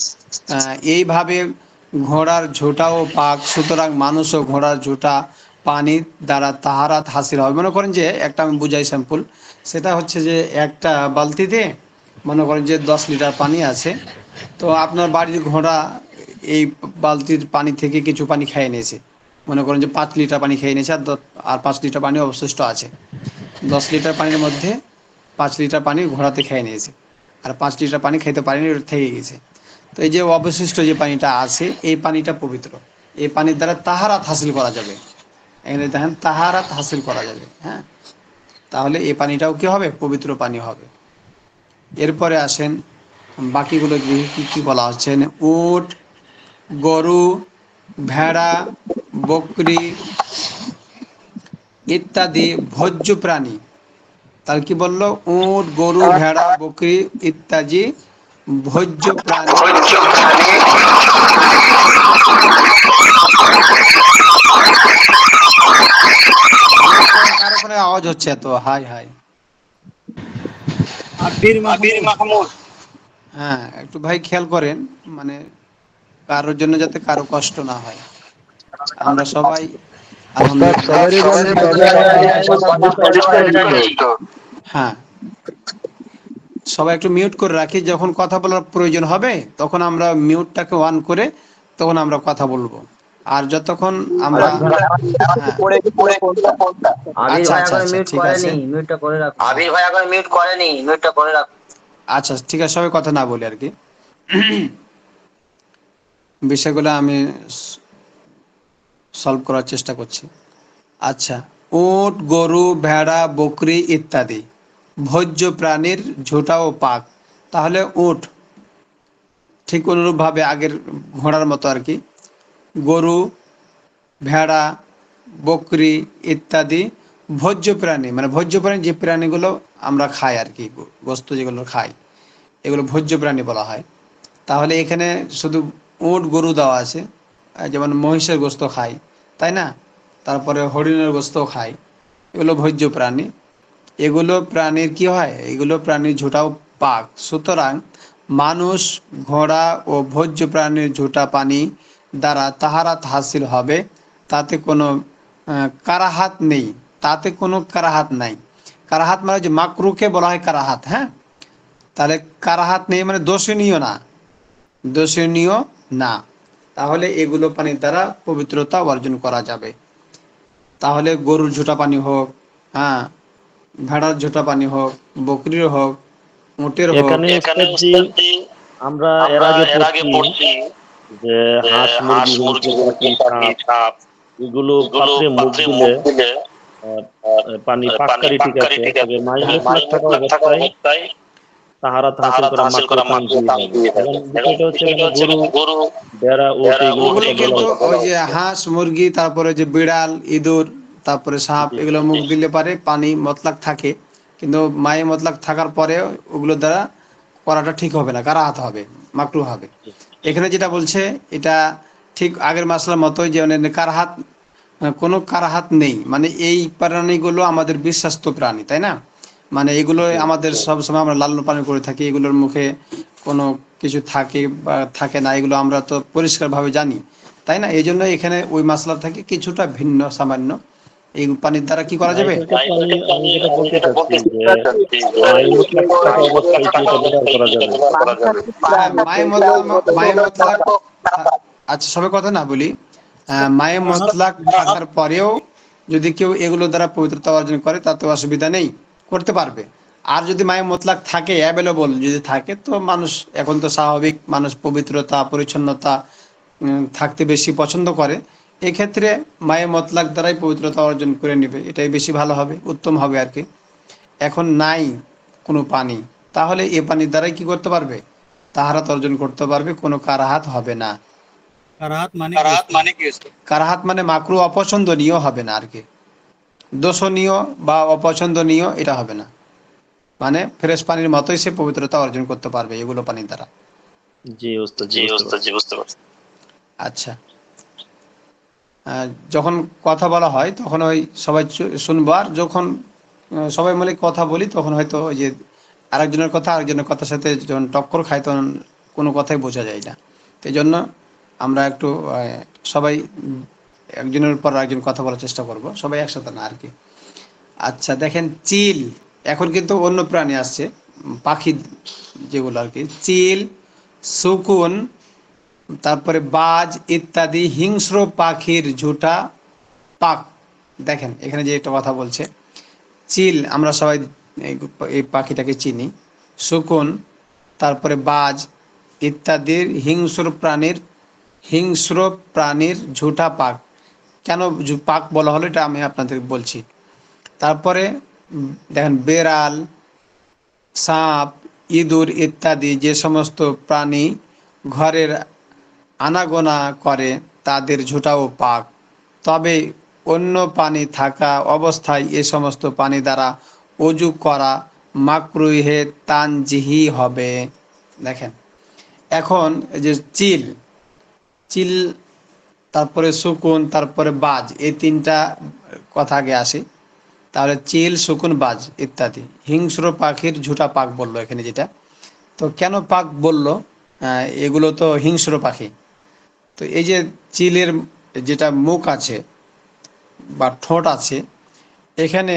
এইভাবে ঘোড়ার ঝোঁটাও পাক, সুতরাং মানুষ ও ঘোড়ার ঝোঁটা পানির দ্বারা তাহারাত হাসিল হবে। মনে করেন যে একটা আমি বুঝাই স্যাম্পল, সেটা হচ্ছে যে একটা বালতিতে মনে করেন যে 10 লিটার পানি আছে, তো আপনার বাড়ির ঘোড়া এই বালতির পানি থেকে কিছু পানি খেয়ে নিয়েছে, মনে করেন যে 5 লিটার পানি খেয়ে নিয়েছে, আর 5 লিটার পানি অবশিষ্ট আছে। 10 লিটার পানির মধ্যে 5 লিটার পানি ঘোড়াতে খেয়ে নিয়েছে, আর 5 লিটার পানি খেতে পারেনি, ওটা থেকে গেছে। তো এই যে অবশিষ্ট যে পানিটা আছে, এই পানিটা পবিত্র, এই পানির দ্বারা তাহারাত হাসিল করা যাবে। এখানে দেখেন তাহারাত হাসিল করা যাবে, হ্যাঁ, তাহলে এই পানিটাও কি হবে, পবিত্র পানি হবে। এরপরে আসেন বাকিগুলো কি কি বলা হচ্ছে, উট, গরু, ভেড়া, বকরি ইত্যাদি ভোজ্য প্রাণী, তাহলে কি বললো? উট, গরু, ভেড়া, বকরি ইত্যাদি ভোজ্য প্রাণী। কার ওখানে আওয়াজ হচ্ছে এত? Hi hi. আবির মাহমুদ। হ্যাঁ, একটু ভাই খেয়াল করেন, মানে কারোর জন্য যাতে কারো কষ্ট না হয়। আমরা সবাই হ্যাঁ, সবাই একটু মিউট করে রাখি। যখন কথা বলার প্রয়োজন হবে তখন আমরা মিউটটাকে অন করে তখন আমরা কথা বলবো। আর যতক্ষণ আমরা আবির আচ্ছা ভাই আচ্ছা এখন আচ্ছা মিউট ঠিক আছে, করেনি, মিউটটা করে রাখো। আবির ভাই এখন মিউট করেনি, মিউটটা করে রাখো। আচ্ছা ঠিক আছে, সবাই কথা না বলি আর কি। বিষয়গুলো আমি সলভ করার চেষ্টা করছি। আচ্ছা, উট, গরু, ভেড়া, বকরি ইত্যাদি ভোজ্য প্রাণীর ঝোঁটা ও পাক। তাহলে উট ঠিক অনুরূপভাবে আগের ঘোড়ার মতো আর কি, গরু, ভেড়া, বকরি ইত্যাদি ভোজ্য প্রাণী, মানে ভোজ্য প্রাণী যে প্রাণীগুলো আমরা খাই আর কি, বস্তু যেগুলো খাই এগুলো ভোজ্য প্রাণী বলা হয়। তাহলে এখানে শুধু উট, গরু দেওয়া আছে, যেমন মহিষের গোস্ত খাই, তাই না? তারপরে হরিণের গোস্ত খাই, এগুলো ভোজ্য প্রাণী। এগুলো প্রাণীর কি হয়? এগুলো প্রাণীর ঝোঁটাও পাক। সুতরাং মানুষ, ঘোড়া ও ভোজ্য প্রাণীর ঝোঁটা পানি দ্বারা তাহারাত হাসিল হবে, তাতে কোনো কারাহাত নেই, তাতে কোনো কারাহাত নাই। কারাহাত মানে যে মাকরুকে বলা হয় কারাহাত, হ্যাঁ? তাহলে কারাহাত নেই মানে দোষণীয় না, দোষণীয় না। তাহলে এগুলো পানির দ্বারা পবিত্রতা অর্জন করা যাবে। তাহলে গরুর ঝোঁটা পানি হোক, হ্যাঁ, ভেড়ার ঝোঁটা পানি হোক, বকরির হোক, উটের হোক। এখানে উস্তাদজি আমরা এর আগে পড়ছি যে হাঁস মুরগি পাখি সাপ এগুলো পাত্রে মুখ দিলে পানি পাককারি ঠিক আছে, তবে মাই মুতলাক থাকা অবস্থায় তাহারা হাসিল করা মাত্র পানি দিয়ে যাবে। এবং বিষয়টা হচ্ছে এখানে গরু, ভেড়া, উট এইগুলো ওগুলো কথা বলা কিন্তু হচ্ছে। ওই যে হাঁস, মুরগি, তারপরে যে বিড়াল, ইঁদুর, তারপরে সাপ, এগুলো মুখ দিলে পারে পানি মতলাক থাকে, কিন্তু মায়ে মতলাক থাকার পরেও ওগুলো দ্বারা করাটা ঠিক হবে না, কারাহাত হবে, মাকরু হবে। এখানে যেটা বলছে এটা ঠিক আগের মাসলার মতোই, যে কারাহাত, কোনো কারাহাত নেই, মানে এই প্রাণীগুলো আমাদের বিশ্বাস্ত প্রাণী, তাই না? মানে এগুলো আমাদের সবসময় আমরা লালন পালন করে থাকি, এগুলোর মুখে কোনো কিছু থাকে বা থাকে না, এগুলো আমরা তো পরিষ্কারভাবে জানি, তাই না? এই জন্য এখানে ওই মাসলা থেকে কিছুটা ভিন্ন সামান্য। এই পানির দ্বারা কি করা যাবে? আমি যেটা বলতে চাচ্ছি যে মাই মুতলাক থাকা অবস্থায় কি এটা ব্যবহার করা যাবে? হ্যাঁ, মায়ে মতলাক, আচ্ছা সবাই কথা না বলি। মায়ে মতলাক থাকার পরেও যদি কেউ এগুলো দ্বারা পবিত্রতা অর্জন করে তাতে অসুবিধা নেই, করতে পারবে। আর যদি মায়ে মতলাক থাকে, অ্যাভেলেবল যদি থাকে, তো মানুষ এখন তো স্বাভাবিক মানুষ পবিত্রতা পরিচ্ছন্নতা থাকতে বেশি পছন্দ করে, এক্ষেত্রে মায়ে মতলাক দ্বারাই পবিত্রতা অর্জন করে নেবে, এটাই বেশি ভালো হবে, উত্তম হবে আর কি। এখন নাই কোনো পানি, তাহলে এ পানির দ্বারাই কি করতে পারবে? তাহারাত অর্জন করতে পারবে, কোনো কারাহাত হবে না। কারাহাত মানে মাকরু, অপছন্দনীয় হবে না আর কি, দোষণীয় বা অপছন্দনীয় এটা হবে না, মানে ফ্রেশ পানির মতোই সে পবিত্রতা অর্জন করতে পারবে এগুলো পানির দ্বারা। জি ওস্তাদ বুঝতে পারছি। আচ্ছা, যখন কথা বলা হয় তখন ওই সবাই শুনবো, আর যখন সবাই মিলে কথা বলি তখন হয়তো ওই যে আরেকজনের কথা আরেকজনের কথার সাথে যখন টক্কর খায় তখন কোনো কথাই বোঝা যায় না। এই জন্য আমরা একটু সবাই একজনের পর একজন কথা বলার চেষ্টা করব, সবাই একসাথে না আর কি। আচ্ছা দেখেন, চিল, এখন কিন্তু অন্য প্রাণী আসছে, পাখি যেগুলো আর কি, চিল, শকুন, তারপরে বাজ ইত্যাদি হিংস্র পাখির ঝুঁটা পাক। দেখেন এখানে যে একটা কথা বলছে, চিল আমরা সবাই এই পাখিটাকে চিনি, শকুন, তারপরে বাজ ইত্যাদির হিংস্র প্রাণীর ঝুঁটা পাক। কেন পাক বলা হলো এটা আমি আপনাদের বলছি। তারপরে দেখেন, বেড়াল, সাপ, ইঁদুর ইত্যাদি যে সমস্ত প্রাণী ঘরের আনাগোনা করে তাদের ঝুঁটাও পাক। তবে অন্য পানি থাকা অবস্থায় এ সমস্ত পানি দ্বারা অজু করা মাকরুহে তানজিহি হবে। দেখেন এখন এই যে চিল চিল তারপরে সুকুন তারপরে বাজ এই তিনটা কথা আগে আসে। তাহলে চিল সুকুন বাজ ইত্যাদি হিংস্র পাখির ঝুটা পাক বললো এখানে যেটা। তো কেন পাক বললো? এগুলো তো হিংস্র পাখি। তো এই যে চিলের যেটা মুখ আছে বা ঠোঁট আছে এখানে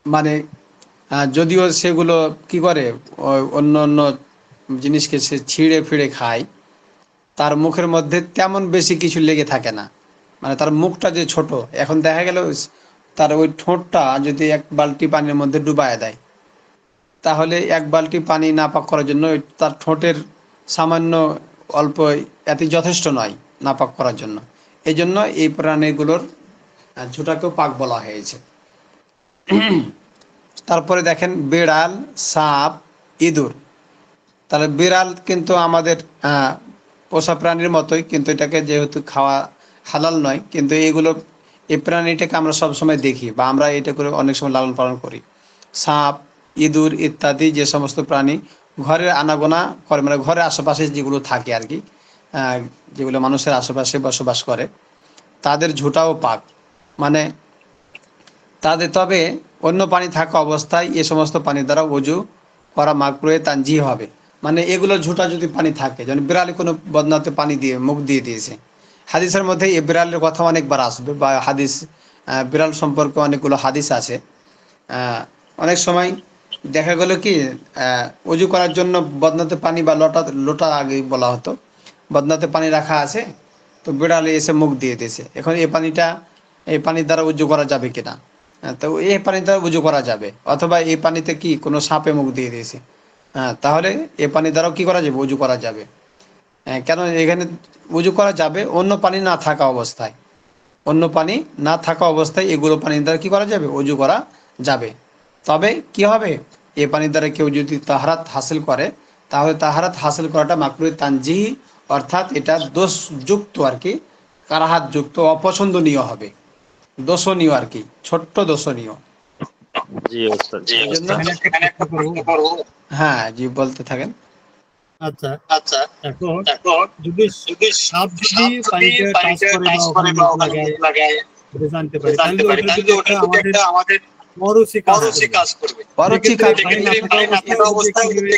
মানে যদিও সেগুলো কি করে অন্য অন্য জিনিসকে সে ছিঁড়ে ফিড়ে খায়, তার মুখের মধ্যে তেমন বেশি কিছু লেগে থাকে না। মানে তার মুখটা যে ছোট, এখন দেখা গেল তার ওই ঠোঁটটা যদি এক বালতি পানির মধ্যে ডুবায় দেয় তাহলে এক বালতি পানি নাপাক করার জন্য তার ঠোঁটের সামান্য অল্প এতে যথেষ্ট নয় নাপাক করার জন্য। এই জন্য এই প্রাণীগুলোর ঝুঁটাকেও পাক বলা হয়েছে। তারপরে দেখেন বিড়াল, সাপ, ইঁদুর। তাহলে বিড়াল কিন্তু আমাদের পোষা প্রাণীর মতোই, কিন্তু এটাকে যেহেতু খাওয়া হালাল নয়, কিন্তু এইগুলো এই প্রাণীটাকে আমরা সবসময় দেখি বা আমরা এটা করে অনেক সময় লালন পালন করি। সাপ, ইঁদুর ইত্যাদি যে সমস্ত প্রাণী ঘরের আনাগোনা করে, মানে ঘরের আশেপাশে যেগুলো থাকে আর কি, যেগুলো মানুষের আশেপাশে বসবাস করে তাদের ঝুঁটাও পাক। মানে তাদের তবে অন্য পানি থাকা অবস্থায় এ সমস্ত পানি দ্বারা অজু করা মাকরুহে তানজিহ হবে। মানে এগুলো ঝুঁটা যদি পানি থাকে, যেমন বিড়ালে কোনো বদনাতে পানি দিয়ে মুখ দিয়ে দিয়েছে, হাদিসের মধ্যে এই বিড়ালের কথা অনেকবার আসবে বা হাদিস বিড়াল সম্পর্কে অনেকগুলো হাদিস আছে। অনেক সময় দেখা গেল কি অজু করার জন্য বদনাতে পানি বা লোটা আগে বলা হতো, বদনাতে পানি রাখা আছে, তো বিড়ালে এসে মুখ দিয়ে দিয়েছে। এখন এই পানির দ্বারা উজু করা যাবে কিনা? তো এই পানি দ্বারা উজু করা যাবে, অথবা এই পানিতে কি কোনো সাপে মুখ দিয়ে দিয়েছে, তাহলে এই পানি দ্বারাও কি করা যাবে? উজু করা যাবে। কেন এখানে উজু করা যাবে অন্য পানি না থাকা অবস্থায়। অন্য পানি না থাকা অবস্থায় এগুলো পানি দ্বারা কি করা যাবে? উজু করা যাবে। তবে কি হবে? এই পানি দ্বারা কেউ যদি তাহারাত হাসিল করে তাহলে তাহারাত হাসিল করাটা মাকরুহে তানজিহি, অর্থাৎ এটা দোষযুক্ত আর কি, কারাহাত যুক্ত, অপছন্দনীয় হবে, দোষণীয় আর কি, ছোট্ট দোষণীয়। জি ওস্তাদ। এখানে একটা প্রশ্ন করবো। হ্যাঁ জি, বলতে থাকেন। আচ্ছা এখন যদি সাপ যদি পানিতে টাচ করে বা ওখানে মুখ লাগায় এটা জানতে পারি, তাহলে ওটা যদি একটা আমাদের অরুচি কাজ করবে।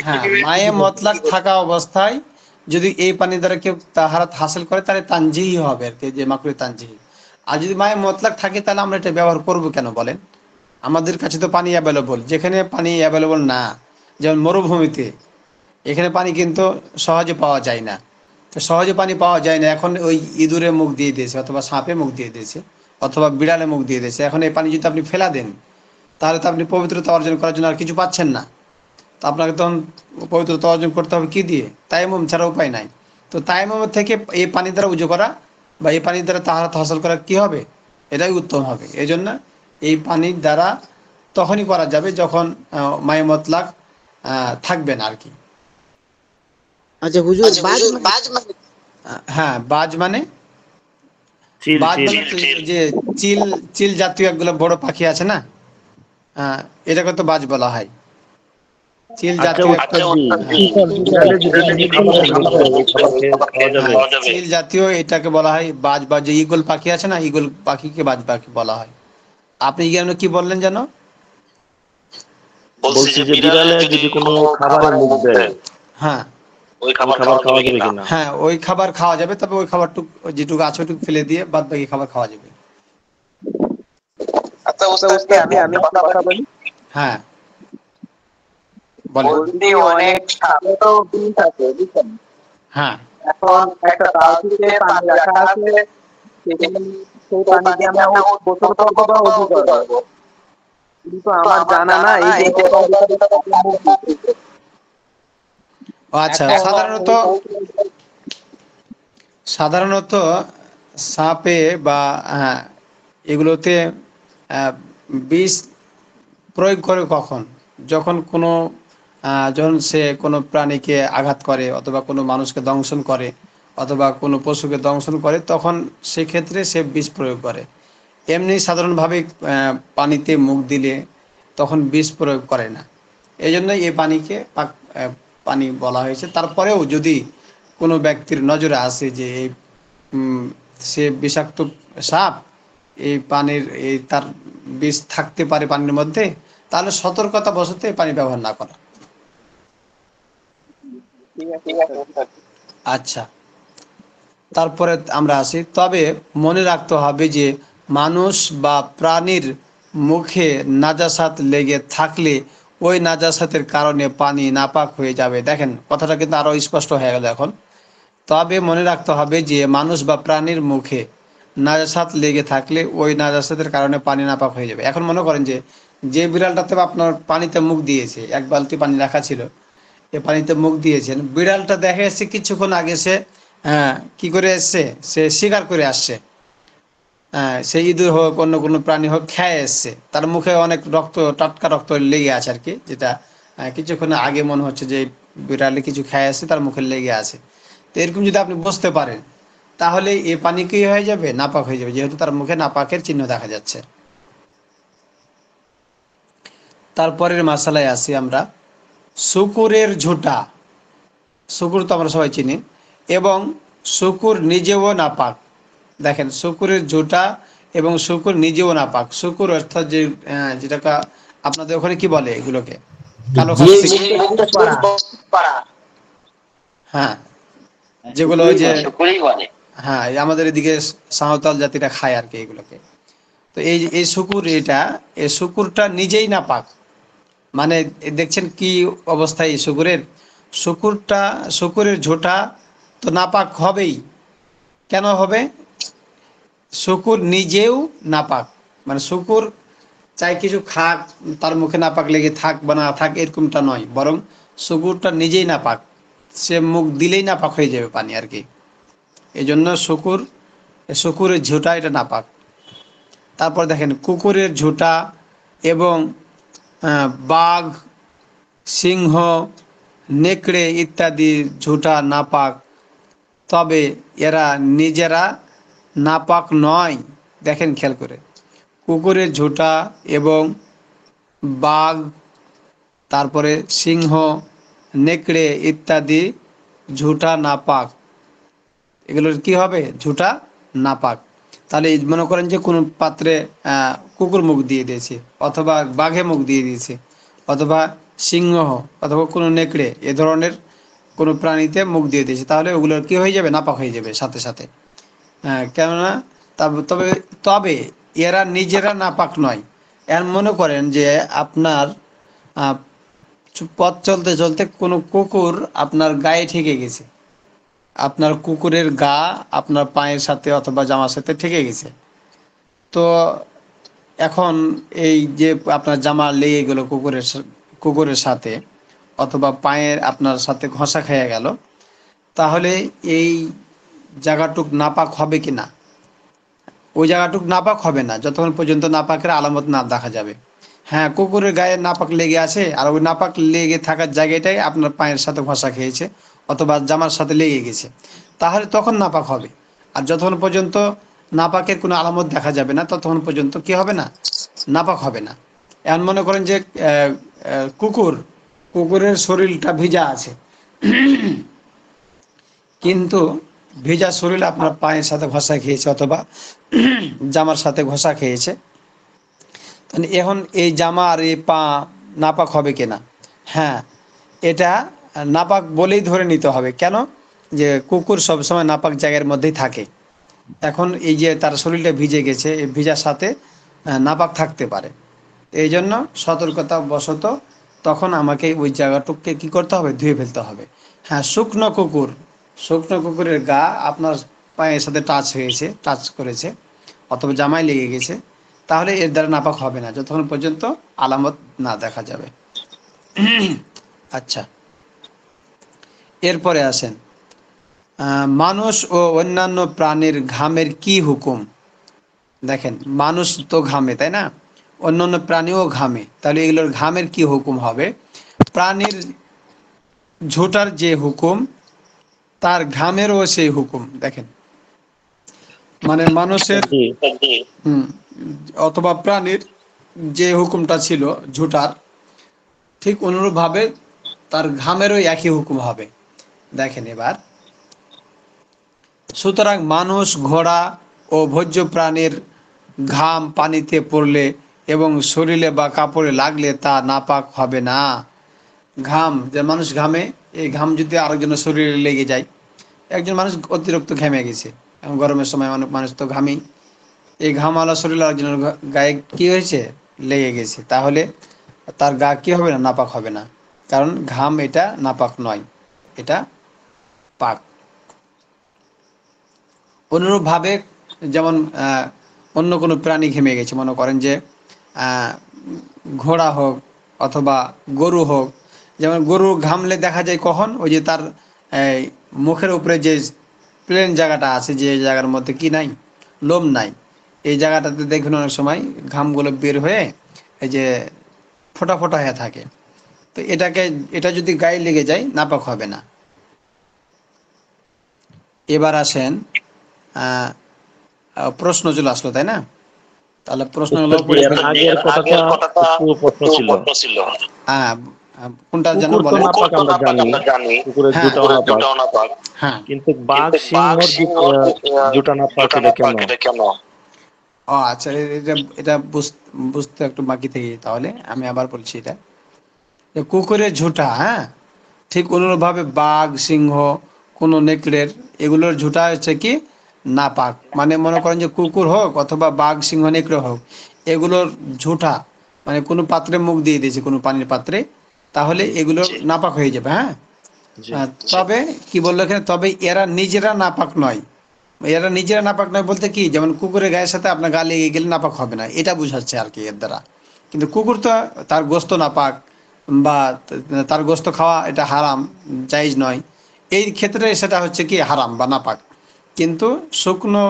হ্যাঁ, মায়ে মতলাক থাকা অবস্থায় যদি এই পানি দ্বারা কেউ তাহারাত হাসিল করে তাহলে তানজিহি হবে আর কি, যে মাকরুহে তানজিহি। আর যদি মায়ে মতলাক থাকে তাহলে আমরা এটা ব্যবহার করবো কেন বলেন? আমাদের কাছে তো পানি অ্যাভেলেবল। যেখানে পানি অ্যাভেলেবল না, যেমন মরুভূমিতে, এখানে পানি কিন্তু সহজে পাওয়া যায় না। তো সহজে পানি পাওয়া যায় না, এখন ওই ইঁদুরে মুখ দিয়ে দিয়েছে অথবা সাপে মুখ দিয়ে দিয়েছে অথবা বিড়ালে মুখ দিয়ে দিয়েছে, এখন এই পানি যদি আপনি ফেলা দেন তাহলে তো আপনি পবিত্রতা অর্জন করার জন্য আর কিছু পাচ্ছেন না। তো আপনাকে তখন পবিত্রতা অর্জন করতে হবে কি দিয়ে? তায়াম্মুম ছাড়া উপায় নাই। তো তায়াম্মুমের থেকে এই পানি দ্বারা উজু করা বা এই পানির দ্বারা তাহারাত হাসিল করা কি হবে? এটাই উত্তম হবে। এই জন্য এই পানির দ্বারা তখনই করা যাবে যখন মায়ে মতলাক থাকবে না আর কি। আচ্ছা হুজুর, বাজ মানে হ্যাঁ, বাজ মানে চিল বাজ চিল মানে যে চিল চিল জাতীয় একগুলো বড় পাখি আছে না, এটাকে তো বাজ বলা হয়। চিল আচ্ছা জাতীয় ওস্তাদ জি, বিড়ালে যদি খাবার মুখে ওই খাবার খাওয়া যাবে? চিল জাতীয় এটাকে বলা হয় বাজ, বা যে ঈগল পাখি আছে না, ঈগল পাখিকে বাজ পাখি বলা হয়। আপনি যেন কি বললেন যেন? বলছি যে বিড়ালে যদি কোনো খাবারে মুখ দেয়, হ্যাঁ ওই খাবার খাওয়া যাবে কিনা? হ্যাঁ, ওই খাবার খাওয়া যাবে, তবে ওই খাবারটুকু যেটুকু আছে ওইটুকু ফেলে দিয়ে বাদ বাকি খাবার খাওয়া যাবে। আচ্ছা উস্তাদ, আমি কথা বলি। হ্যাঁ বলেন। বলছি অনেক সাপে তো বিষ আছে, বুঝছেন? হ্যাঁ, এখন একটা বালতিতে পানি রাখা আছে, সেই পানি দিয়ে আমরা গোসল করবো বা উজু করবো, কিন্তু আমার জানা না এই যে আচ্ছা। সাধারণত সাপে বা এগুলোতে বিষ প্রয়োগ করে কখন? যখন সে কোনো প্রাণীকে আঘাত করে অথবা কোনো মানুষকে দংশন করে অথবা কোনো পশুকে দংশন করে, তখন সেক্ষেত্রে সে বিষ প্রয়োগ করে। এমনি সাধারণভাবে পানিতে মুখ দিলে তখন বিষ প্রয়োগ করে না, এই জন্য এই পানিকে পানি বলা হয়েছে। তারপরেও যদি কোনো ব্যক্তির নজরে আসে যে এই সে বিষাক্ত সাপ, এই পানির তার বিষ থাকতে পারে পানির মধ্যে, তাহলে সতর্কতা বশত এই পানি ব্যবহার না করা। আচ্ছা, তারপরে আমরা আসি। তবে মনে রাখতে হবে যে মানুষ বা প্রাণীর মুখে নাজাসাত লেগে থাকলে ওই নাজাসাতের কারণে পানি নাপাক হয়ে যাবে। দেখেন কথাটা কিন্তু আরো স্পষ্ট হয়ে গেল এখন। তবে মনে রাখতে হবে যে মানুষ বা প্রাণীর মুখে নাজাসাত লেগে থাকলে ওই নাজাসাতের কারণে পানি নাপাক হয়ে যাবে। এখন মনে করেন যে বিড়ালটাতে আপনার পানিতে মুখ দিয়েছে, এক বালতি পানি রাখা ছিল, এ পানিতে মুখ দিয়েছেন, বিড়ালটা দেখা যাচ্ছে কিছুক্ষণ আগে সে কি করে এসছে, সে শিকার করে আসছে, সে ইঁদুর হোক অন্য কোনো প্রাণী হোক খেয়ে এসছে, তার মুখে অনেক রক্ত, টাটকা রক্ত লেগে আছে আর কি, যেটা কিছুক্ষণ আগে মনে হচ্ছে যে বিড়ালে কিছু খেয়ে আসছে, তার মুখে লেগে আছে। তো এরকম যদি আপনি বুঝতে পারেন তাহলে এই পানি কি হয়ে যাবে, নাপাক হয়ে যাবে, যেহেতু তার মুখে নাপাকের চিহ্ন দেখা যাচ্ছে। তারপরের মশালায় আসি আমরা। শুকুরের ঝুঁটা, শুকুর তো আমরা সবাই চিনি, এবং শুকুর নিজেও নাপাক। দেখেন শুকুরের ঝুঁটা এবং শুকুর নিজেও নাপাক। শুকুর অর্থাৎ যে যেটাকে আপনাদের ওখানে কি বলে এগুলোকে, কালো খাসি, হ্যাঁ যেগুলো যে হ্যাঁ আমাদের এদিকে সাঁওতাল জাতিরা খায় আর কি এগুলোকে। তো এই শুকুর, এই শুকুরটা নিজেই নাপাক। মানে দেখছেন কি অবস্থায় এই শুকুরের ঝোঁটা তো নাপাক হবেই। কেন হবে? শুকুর নিজেও নাপাক, মানে শুকুর চাই কিছু খাক, তার মুখে নাপাক লেগে থাক বা না থাক এরকমটা নয়, বরং শুকুরটা নিজেই নাপাক, সে মুখ দিলেই নাপাক হয়ে যাবে পানি আর কি। এই জন্য শুকুরের ঝোঁটা এটা নাপাক। তারপর দেখেন কুকুরের ঝোঁটা এবং বাঘ, সিংহ, নেকড়ে ইত্যাদি ঝোঁটা নাপাক, তবে এরা নিজেরা নাপাক নয়। দেখেন খেয়াল করে, কুকুরের ঝোঁটা এবং বাঘ, তারপরে সিংহ, নেকড়ে ইত্যাদি ঝোঁটা নাপাক, এগুলোর কি হবে, ঝোঁটা নাপাক। তাহলে মনে করেন যে কোনো পাত্রে কুকুর মুখ দিয়ে দিয়েছে, অথবা বাঘে মুখ দিয়ে দিয়েছে, অথবা সিংহ, অথবা কোনো নেকড়ে, এ ধরনের কোনো প্রাণীতে মুখ দিয়ে দিয়েছে, তাহলে ওগুলোর কি হয়ে যাবে, নাপাক হয়ে যাবে সাথে সাথে। কেননা তবে তবে এরা নিজেরা নাপাক নয়। এর মনে করেন যে আপনার পথ চলতে চলতে কোনো কুকুর আপনার গায়ে ঠেকে গেছে, আপনার কুকুরের গা আপনার পায়ের সাথে অথবা জামার সাথে ঠেকে গেছে। তো এখন এই যে আপনার জামা লেগে গেল কুকুরের সাথে, অথবা পায়ের আপনার সাথে ঘষা খেয়ে গেল, তাহলে এই জায়গাটুক নাপাক হবে কি না? ওই জায়গাটুক নাপাক হবে না যতক্ষণ পর্যন্ত নাপাকের আলামত না দেখা যাবে। হ্যাঁ, কুকুরের গায়ে নাপাক লেগে আছে, আর ওই নাপাক লেগে থাকার জায়গাটাই আপনার পায়ের সাথে ঘষা খেয়েছে অথবা জামার সাথে লেগে গেছে, তাহলে তখন নাপাক হবে। আর যতক্ষণ পর্যন্ত নাপাকের কোনো আলামত দেখা যাবে না ততক্ষণ পর্যন্ত কি হবে না, নাপাক হবে না। এমন মনে করেন যে কুকুরের শরীরটা ভিজা আছে, কিন্তু ভেজা শরীর আপনার পায়ের সাথে ঘষা খেয়েছে অথবা জামার সাথে ঘষা খেয়েছে, তাহলে এখন এই জামা আর এই পা নাপাক হবে কিনা? হ্যাঁ, এটা নাপাক বলেই ধরে নিতে হবে। কেন? যে কুকুর সবসময় নাপাক জায়গার মধ্যেই থাকে। এখন এই যে তার শরীরটা ভিজে গেছে, এই ভিজার সাথে নাপাক থাকতে পারে, এই জন্য সতর্কতা বশত তখন আমাকে ওই জায়গাটুককে কি করতে হবে, ধুয়ে ফেলতে হবে। হ্যাঁ, শুকনো কুকুরের গা আপনার পায়ের সাথে টাচ করেছে অথবা জামায় লেগে গেছে, তাহলে এর দ্বারা নাপাক হবে না যতক্ষণ পর্যন্ত আলামত না দেখা যাবে। আচ্ছা, এরপরে আসেন মানুষ ও অন্যান্য প্রাণীর ঘামের কি হুকুম। দেখেন মানুষ তো ঘামে, তাই না? অন্যান্য প্রাণীও ঘামে, তাহলে এগুলোর ঘামের কি হুকুম হবে? প্রাণীর ঝোঁটার যে হুকুম, তার ঘামেরও সেই হুকুম। দেখেন মানে মানুষের অথবা প্রাণীর যে হুকুমটা ছিল ঝুটার, ঠিক অনুরূপভাবে তার ঘামেরও একই হুকুম হবে। দেখেন এবার, সুতরাং মানুষ, ঘোড়া ও ভোজ্য প্রাণীর ঘাম পানিতে পড়লে এবং শরীরে বা কাপড়ে লাগলে তা নাপাক হবে না। ঘাম, যে মানুষ ঘামে, এই ঘাম যদি আরেকজনের শরীরে লেগে যায়, একজন মানুষ অতিরিক্ত ঘেমে গেছে, এবং গরমের সময় অনেক মানুষ তো ঘামেই, এই ঘামওয়ালা শরীরে আরেকজনের গায়ে কি হয়েছে, লেগে গেছে, তাহলে তার গা কি হবে না, নাপাক হবে না, কারণ ঘাম এটা নাপাক নয়, এটা পাক। অনুরূপভাবে যেমন অন্য কোনো প্রাণী ঘেমে গেছে, মনে করেন যে ঘোড়া হোক অথবা গরু হোক, যেমন গরু ঘামলে দেখা যায় কখন, ওই যে তার মুখের উপরে যে প্লেন জায়গাটা আছে, যে জায়গার মধ্যে কি নাই, লোম নাই, এই জায়গাটাতে দেখুন অনেক সময় ঘামগুলো বের হয়ে এই যে ফোটা ফোটা হয়ে থাকে, তো এটা যদি গায়ে লেগে যায় নাপাক হবে না। এবার আসেন, প্রশ্ন চলে আসলো, তাই না? তাহলে প্রশ্ন হলো, হ্যাঁ কোনটা যেন বলেন? কিন্তু বাঘ সিংহর জুটা নাপাক, এটা কেন? ও আচ্ছা, এটা বুঝতে একটু বাকি থেকে, তাহলে আমি আবার বলছি, এটা কুকুরের ঝুটা, হ্যাঁ, ঠিক অনুরূপভাবে বাঘ, সিংহ, কোন নেকড়ের, এগুলোর ঝুটা হচ্ছে কি নাপাক। মানে মনে করেন যে কুকুর হোক অথবা বাঘ, সিংহ, নেকড়ে হোক, এগুলোর ঝুটা মানে কোনো পাত্রে মুখ দিয়ে দিয়েছে, কোনো পানির পাত্রে, তাহলে এগুলো নাপাক হয়ে যাবে। হ্যাঁ, তবে কি বললো এখানে, তবে এরা নিজেরা নাপাক নয়। এরা নিজেরা নাপাক নয় বলতে কি, যেমন কুকুরের গায়ের সাথে আপনার গা লেগে গেলে নাপাক হবে না, এটা বুঝাচ্ছে আর কি এর দ্বারা। কিন্তু কুকুর তো তার গোস্ত নাপাক, বা তার গোস্ত খাওয়া এটা হারাম, জায়েজ নয়, এই ক্ষেত্রে সেটা হচ্ছে কি হারাম বা নাপাক। কিন্তু শুকনো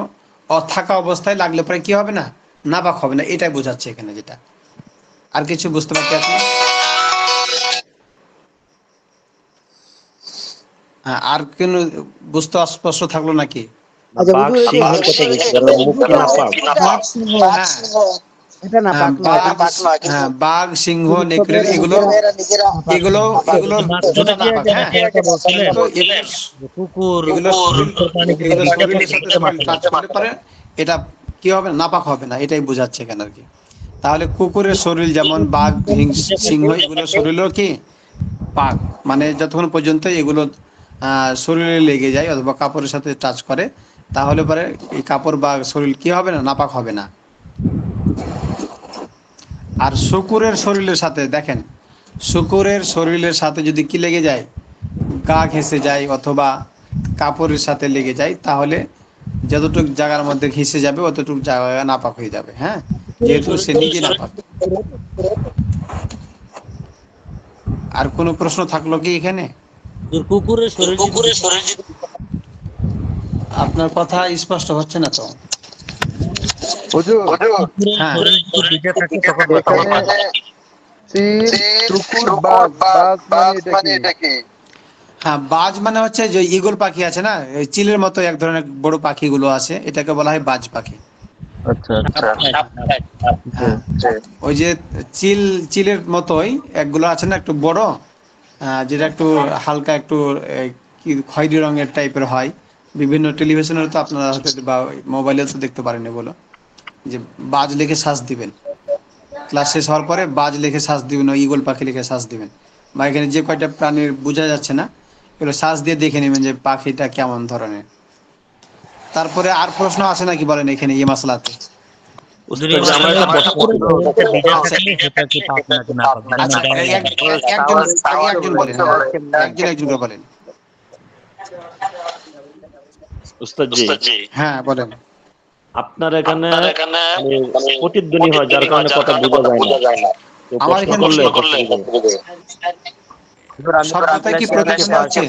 থাকা অবস্থায় লাগলে পরে কি হবে না, নাপাক হবে না, এটাই বোঝাচ্ছে এখানে যেটা। আর কিছু বুঝতে পারছি আপনি? হ্যাঁ, আর কেন বুঝতে অস্পষ্ট থাকলো নাকি? বাঘ, সিংহ, নেকড়ে, এগুলো এটা কি হবে, নাপাক হবে না, এটাই বোঝাচ্ছে এখানে আর কি। তাহলে কুকুরের শরীর যেমন বাঘ, সিংহ, এগুলো শরীরও কি পাক, মানে যতক্ষণ পর্যন্ত এগুলো শরীরে লেগে যায় অথবা কাপড়ের সাথে টাচ করে, তাহলে পরে এই কাপড় বা শরীর কি হবে না, নাপাক হবে না। আর শুকুরের শরীরের সাথে দেখেন, শুকুরের শরীরের সাথে যদি কি লেগে যায়, গা ঘেঁষে যায় অথবা কাপড়ের সাথে লেগে যায়, তাহলে যতটুকু জায়গার মধ্যে ঘেঁষে যাবে অতটুকু জায়গা নাপাক হয়ে যাবে। হ্যাঁ, যেহেতু সে নিজে নাপাক। আর কোনো প্রশ্ন থাকলো কি এখানে? আপনার কথা স্পষ্ট হচ্ছে না তো। হ্যাঁ, বাজ মানে হচ্ছে যে ঈগল পাখি আছে না, চিলের মতো এক ধরনের বড় পাখিগুলো আছে, এটাকে বলা হয় বাজ পাখি। ওই যে চিলের মতোই একগুলো আছে না, একটু বড়, যেটা একটু হালকা একটু কি খয়েরি রঙের টাইপের হয়, বিভিন্ন টেলিভিশনে তো আপনারা হয়তো বা মোবাইলে তো দেখতে পারেন, এগুলো যে বাজ লিখে সার্চ দিবেন, ক্লাস শেষ হওয়ার পরে বাজ লিখে সার্চ দিবেন, ওই ঈগল পাখি লিখে সার্চ দিবেন, বা এখানে যে কয়টা প্রাণীর বোঝা যাচ্ছে না এগুলো সার্চ দিয়ে দেখে নেবেন যে পাখিটা কেমন ধরনের। তারপরে আর প্রশ্ন আছে নাকি বলেন এখানে এই মাসলাতে? হ্যাঁ বলেন। আপনার এখানে প্রতিধ্বনি হয়, যার কারণে কথা বোঝা যায় না। আমার এখানে সব কথাই কি প্রতিধ্বনি হচ্ছে?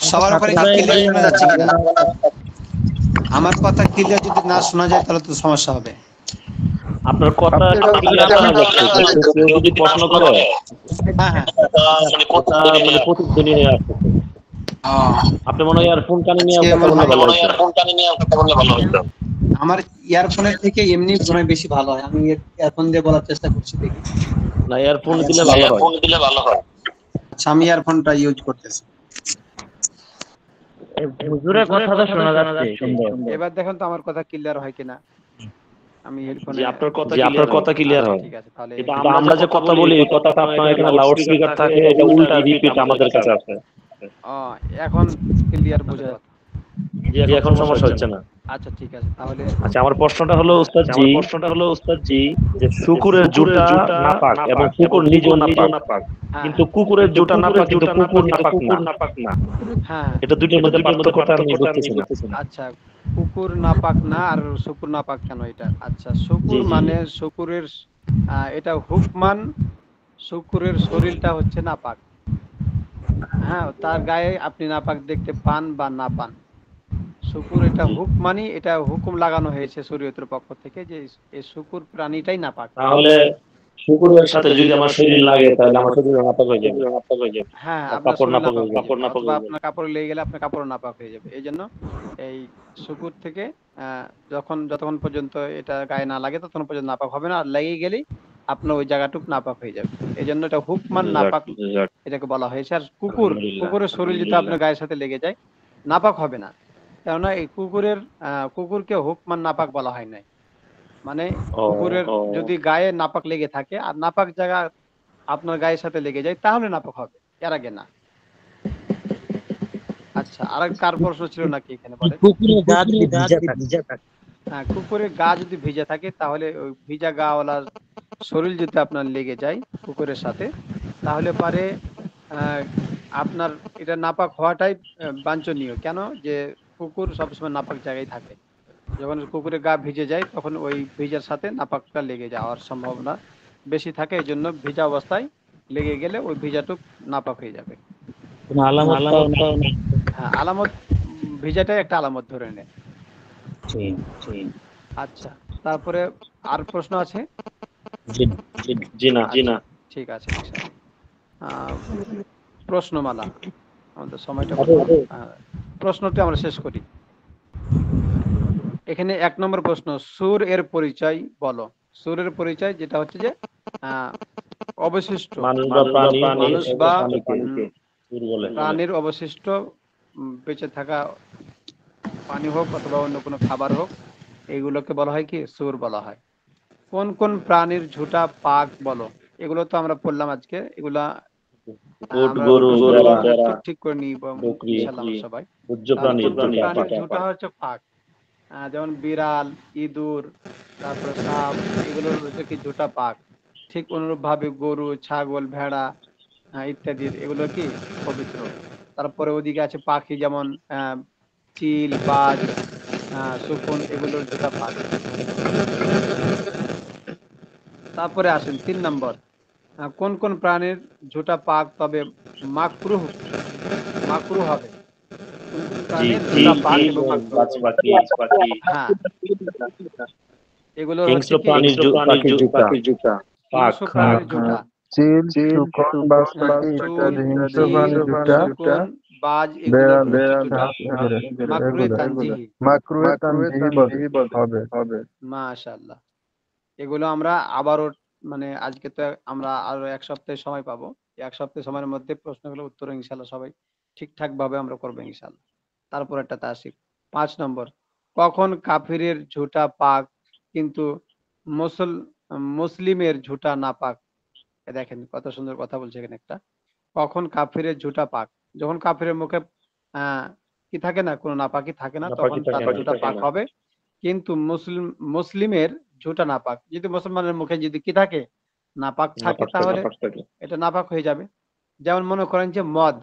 সবার উপরে কি ক্লিয়ার শোনা যাচ্ছে কিনা? আমার কথা ক্লিয়ার যদি না শোনা যায় তাহলে তো সমস্যা হবে। আপনার কথা clear শোনা যাচ্ছে, কিন্তু কেউ যদি প্রশ্ন করে কথা মানে প্রতিধ্বনি হয়ে আসতেছে। আপনি মনে হয় ইয়ারফোন কানে নিয়ে কথা বললে ভালো হতো। আমার ইয়ারফোনের থেকে এমনি মনে হয় বেশি ভালো হয়। আমি ইয়ারফোন দিয়ে বলার চেষ্টা করছি, দেখি। না, ইয়ারফোন দিলে ভালো হয়। আচ্ছা, আমি ইয়ারফোনটা ইউজ করতেছি। হুজুরের কথা তো শোনা যাচ্ছে সুন্দর। এবার দেখেন তো আমার কথা ক্লিয়ার হয় কিনা। আমি হেডফোনে জি, আপনার কথা ক্লিয়ার হয়। ঠিক আছে, তাহলে কিন্তু আমরা যে কথা বলি এই কথাটা আপনার এখানে লাউড স্পিকার থাকে, এটা উল্টা রিপিট আমাদের কাছে আসে। এখন ক্লিয়ার বোঝা যাচ্ছে। জি, এখন সমস্যা হচ্ছে না। আচ্ছা, ঠিক আছে, তাহলে আচ্ছা, আমার প্রশ্নটা হলো উস্তাদ জি যে শুকুরের জুতা নাপাক এবং কুকুর নিজেও নাপাক, কিন্তু কুকুরের জুতা নাপাক কিন্তু কুকুর নাপাক না। হ্যাঁ, এটা দুইটার মধ্যে পার্থক্যটা আমি বুঝতেছি না। আচ্ছা, কুকুর নাপাক না আর শুকুর নাপাক কেন এটা? আচ্ছা, শুকুর জি, জি। মানে শুকুরের এটা হুকমান, শুকুরের শরীরটা হচ্ছে নাপাক। হ্যাঁ, তার গায়ে আপনি নাপাক দেখতে পান বা না পান, শুকুর এটা হুকমানি, এটা হুকুম লাগানো হয়েছে শরীয়তের পক্ষ থেকে যে এই শুকুর প্রাণীটাই নাপাক। তাহলে শুকুরের সাথে যদি আমার শরীর লাগে তাহলে আমার শরীর নাপাক হয়ে যাবে। হ্যাঁ, আর আপনার কাপড় শরীর নাপাক নাপাক হয়ে হয়ে যাবে। যাবে, অথবা আপনার কাপড় লেগে গেলে আপনার কাপড় নাপাক হয়ে যাবে। এই জন্য এই শুকুর থেকে যতক্ষণ পর্যন্ত এটা গায়ে না লাগে ততক্ষণ পর্যন্ত নাপাক হবে না, আর লেগে গেলেই আপনার ওই জায়গাটুক নাপাক হয়ে যাবে। এই জন্য এটা হুকমান নাপাক এটাকে বলা হয়েছে। আর কুকুরের শরীর যদি আপনার গায়ের সাথে লেগে যায় নাপাক হবে না, কেননা এই কুকুরকে হুকমান নাপাক বলা হয় নাই। মানে কুকুরের যদি গায়ে নাপাক লেগে থাকে আর নাপাক জায়গা আপনার গায়ের সাথে লেগে যায় তাহলে নাপাক হবে, এর আগে না। আচ্ছা, আর কার প্রশ্ন ছিল নাকি এখানে বলেন? কুকুরের গা যদি ভিজা থাকে হ্যাঁ, কুকুরের গা যদি ভিজে থাকে তাহলে ওই ভিজা গাওয়ালার শরীর যদি আপনার লেগে যায় কুকুরের সাথে, তাহলে পারে আপনার এটা নাপাক হওয়াটাই বাঞ্ছনীয়। কেন? যে কুকুর সবসময় নাপাক জায়গায় থাকে, যখন কুকুরের গা ভিজে যায় তখন ওই ভিজার সাথে নাপাকটা লেগে যাওয়ার সম্ভাবনা বেশি থাকে। এই জন্য ভিজা অবস্থায় লেগে গেলে ওই ভিজাটুক নাপাক হয়ে যাবে। কোনো আলামত হ্যাঁ, আলামত ভিজাটাই একটা আলামত ধরে নেয়। আচ্ছা, তারপরে আর প্রশ্ন আছে? জি না। ঠিক আছে, প্রশ্নমালা, আমাদের সময়টা প্রশ্নটি আমরা শেষ করি। এখানে 1 নম্বর প্রশ্ন, সূর এর পরিচয় বলো। সূরের পরিচয় যেটা হচ্ছে যে অবশিষ্ট মানুষ বা প্রাণীর অবশিষ্ট বেঁচে থাকা পানি হোক অথবা অন্য কোনো খাবার হোক, এগুলোকে বলা হয় কি? সূর বলা হয়। কোন কোন প্রাণীর ঝুঁটা পাক বলো। এগুলো তো আমরা পড়লাম আজকে, এগুলা ঠিক করে নিব ইনশাআল্লাহ সবাই। কোন কোন প্রাণীর ঝুঁটা হচ্ছে পাক? যেমন বিড়াল, ইঁদুর, তারপরে সাপ, এগুলোর হচ্ছে কি ঝুঁটা পাক। ঠিক অনুরূপ ভাবে গরু, ছাগল, ভেড়া ইত্যাদি এগুলো কি পবিত্র। তারপরে ওদিকে আছে পাখি, যেমন চিল, বাজ, শকুন, এগুলোর ঝুঁটা পাক। তারপরে আসেন 3 নম্বর, কোন কোন প্রাণীর ঝুঁটা পাক তবে মাকরুহ হবে? কোন কোন প্রাণীর ঝুঁটা পাক এবং মাকরুহ? হ্যাঁ, এগুলো হচ্ছে কি পাখির জুতা হিংস্র প্রাণীর ঝুঁটা। চিল, শকুন, বাজ পাখি ইত্যাদি হিংস্র প্রাণীর জুতা, বাজ, এগুলোর হচ্ছে ঝুঁটা মাকরুহে তানজিহি হবে। মাশাআল্লাহ। এগুলো আমরা আবারও মানে আজকে তো আমরা আরো 1 সপ্তাহ সময় পাবো। 1 সপ্তাহ সময়ের মধ্যে প্রশ্নগুলো উত্তর ইনশাআল্লাহ সবাই ঠিকঠাক ভাবে আমরা করবো ইনশাআল্লাহ। তারপর একটা আসি 5 নম্বর, কখন কাফিরের ঝুঁটা পাক কিন্তু মুসলিমের ঝুঁটা না পাক? দেখেন কত সুন্দর কথা বলছে এখানে একটা। কখন কাফিরের ঝুঁটা পাক? যখন কাফিরের মুখে কি থাকে না, কোনো নাপাকি থাকে না, তখন তার ঝুঁটা পাক হবে। কিন্তু মুসলিমের ঝুঁটা নাপাক। যদি মুসলমানের মুখে যদি কি থাকে, নাপাক থাকে, তাহলে এটা নাপাক হয়ে যাবে। যেমন মনে করেন যে মদ,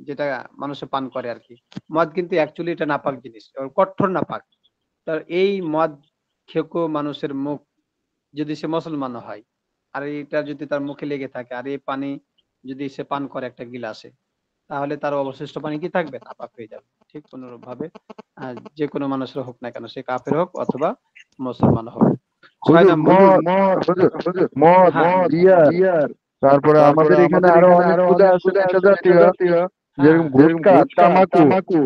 যেটা মানুষে পান করে আর কি, মদ কিন্তু অ্যাকচুয়ালি এটা নাপাক জিনিস, কঠোর নাপাক। তার এই মদ খেকো মানুষের মুখ যদি সে মুসলমান হয়, আর এটা যদি তার মুখে লেগে থাকে, আর এই পানি যদি সে পান করে একটা গিলাসে, তাহলে তার অবশিষ্ট পানি কি থাকবে? নাপাক হয়ে যাবে। ঠিক অনুরূপ ভাবে যে কোনো মানুষের হোক না কেন, সে কাফের হোক অথবা মুসলমান হোক। ছয় হুজুর নম্বর হুজুর মদ হ্যাঁ বিয়ার তারপরে আমাদের এখানে আরো অনেক ক্ষুদা আছে নেশা জাতীয় হ্যাঁ যেরকম গুটখা তামাকু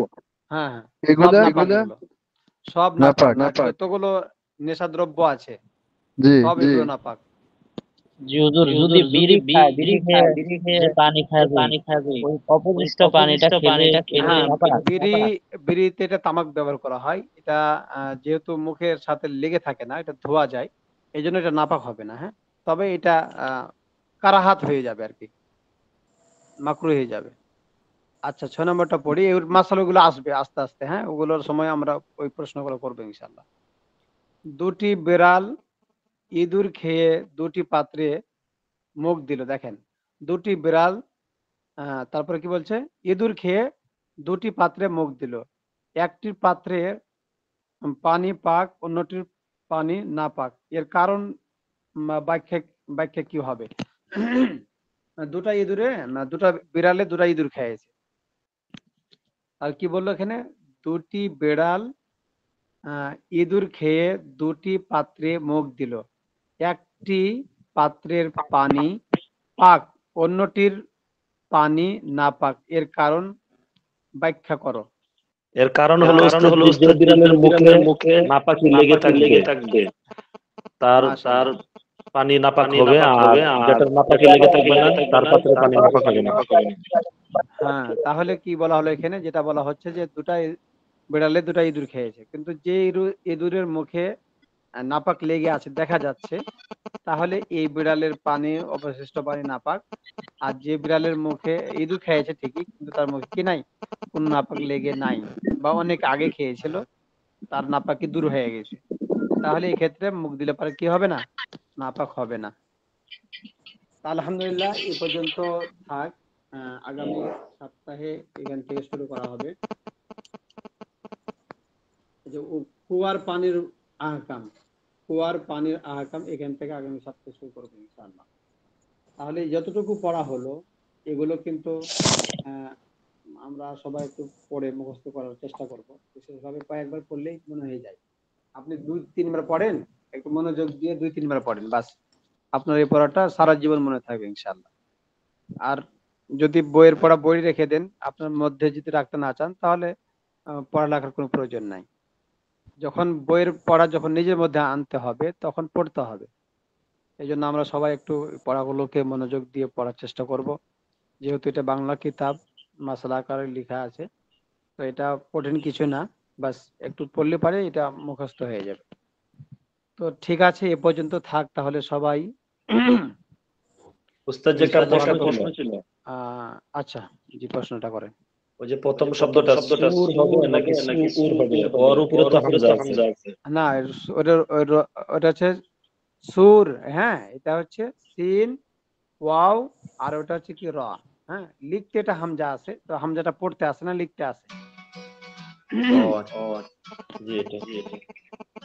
হ্যাঁ হ্যাঁ সব এগুলা নাপাক এগুলো। সব নাপাক নাপাক আর যতগুলো নেশাদ্রব্য আছে জি সব এগুলো নাপাক। জি হুজুর, যদি বিড়ি খায়, বিড়ি খেয়ে যে পানি খাবে, ওই অপবিষ্ট পানিটা খেলে এটা হ্যাঁ নাপাক? বিড়িতে এটা তামাক ব্যবহার করা হয়, এটা যেহেতু মুখের সাথে লেগে থাকে না, এটা ধোয়া যায়, এই জন্য এটা নাপাক হবে না। হ্যাঁ, তবে এটা কারাহাত হয়ে যাবে আর কি, মাকরু হয়ে যাবে। আচ্ছা 6 নম্বরটা পড়ি, এই মাসালাগুলো আসবে আস্তে আস্তে। হ্যাঁ, ওগুলোর সময় আমরা ওই প্রশ্নগুলো করবো ইনশাল্লাহ। দুটি বিড়াল ইঁদুর খেয়ে দুটি পাত্রে মুখ দিল। দেখেন, দুটি বিড়াল তারপরে কি বলছে, ইঁদুর খেয়ে দুটি পাত্রে মুখ দিল, একটি পাত্রে পানি পাক, অন্যটির পানি না পাক, এর কারণ ব্যাখ্যা ব্যাখ্যা কি হবে? দুটা ইঁদুরে না দুটা বিড়ালে দুটা ইঁদুর খেয়েছে। আর কি বললো এখানে, দুটি বিড়াল ইঁদুর খেয়ে দুটি পাত্রে মুখ দিল, একটি পাত্রের পানি পাক, অন্যটির পানি না পাক, এর কারণ ব্যাখ্যা করো। এর কারণ হলো উস্তাদ যে বিড়ালের মুখে নাপাকি লেগে থাকবে তার তার পানি নাপাক হবে, আর যেটার নাপাকি লেগে থাকবে না তার পাত্রে পানি নাপাক হবে না। হ্যাঁ, তাহলে কি বলা হলো এখানে, যেটা বলা হচ্ছে যে দুটা বিড়ালে দুটা ইঁদুর খেয়েছে, কিন্তু যে ইঁদুরের মুখে নাপাক লেগে আছে দেখা যাচ্ছে, তাহলে এই বিড়ালের পানি অবশিষ্ট পানি নাপাক। আর যে বিড়ালের মুখে ইঁদুর খেয়েছে ঠিকই, কিন্তু তার মুখে কি নাই, কোন নাপাক লেগে নাই, বা অনেক আগে খেয়েছিল, তার নাপাকি দূর হয়ে গেছে, তাহলে এই ক্ষেত্রে মুখ দিলে পরে কি হবে না, নাপাক হবে না। আলহামদুলিল্লাহ, এই পর্যন্ত থাক। আগামী সপ্তাহে এখান থেকে শুরু করা হবে যে কুয়ার পানির আহকাম। কুয়ার পানির আহকাম এখান থেকে আগামী সপ্তাহে শুরু করবো ইনশাআল্লাহ। তাহলে যতটুকু পড়া হলো এগুলো কিন্তু আমরা সবাই একটু পড়ে মুখস্থ করার চেষ্টা করব, বিশেষভাবে কয়েকবার পড়লেই মনে হয়ে যায়। আপনি 2-3 বার পড়েন, একটু মনোযোগ দিয়ে 2-3 বার পড়েন, বাস আপনার এই পড়াটা সারা জীবন মনে থাকবে ইনশাআল্লাহ। আর যদি বইয়ের পড়া বই রেখে দেন, আপনার মধ্যে যদি রাখতে না চান, তাহলে পড়ালেখার কোনো প্রয়োজন নাই। যখন বইয়ের পড়া যখন নিজের মধ্যে আনতে হবে তখন পড়তে হবে। এই জন্য আমরা সবাই একটু পড়াগুলোকে মনোযোগ দিয়ে পড়ার চেষ্টা করব, যেহেতু এটা বাংলা কিতাব, মাসলা আকারে লেখা আছে, তো এটা কঠিন কিছু না, বাস একটু পড়লে পারে এটা মুখস্থ হয়ে যাবে। তো ঠিক আছে, এ পর্যন্ত থাক তাহলে সবাই। উস্তাদ যে একটা প্রশ্ন ছিল, আচ্ছা, জি প্রশ্নটা করেন। ওই যে প্রথম শব্দটা সুর হবে নাকি সুউর হবে, ওর উপরে তো হামজা আছে। না, ওটা হচ্ছে সুর। হ্যাঁ, এটা হচ্ছে সিন ওয়াও, আর ওটা হচ্ছে কি র। হ্যাঁ, লিখতে এটা হামজা আছে, তো হামজাটা পড়তে আসে না, লিখতে আসে।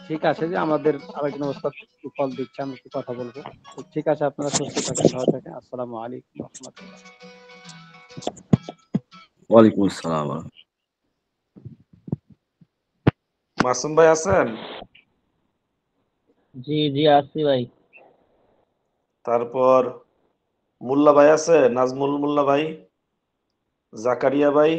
ঠিক আছে, যে আমাদের আরেকজন ওস্তাদ কল দিচ্ছে, আমি একটু কথা বলবো। তো ঠিক আছে, আপনারা সুস্থ থাকেন, ভালো থাকেন। আসসালামু আলাইকুম ওয়া রাহমাতুল্লাহ। ওয়ালাইকুম আসসালাম। মাসুম ভাই আছেন? জি জি আছি ভাই। তারপর মোল্লা ভাই আছে, নাজমুল মোল্লা ভাই, জাকারিয়া ভাই।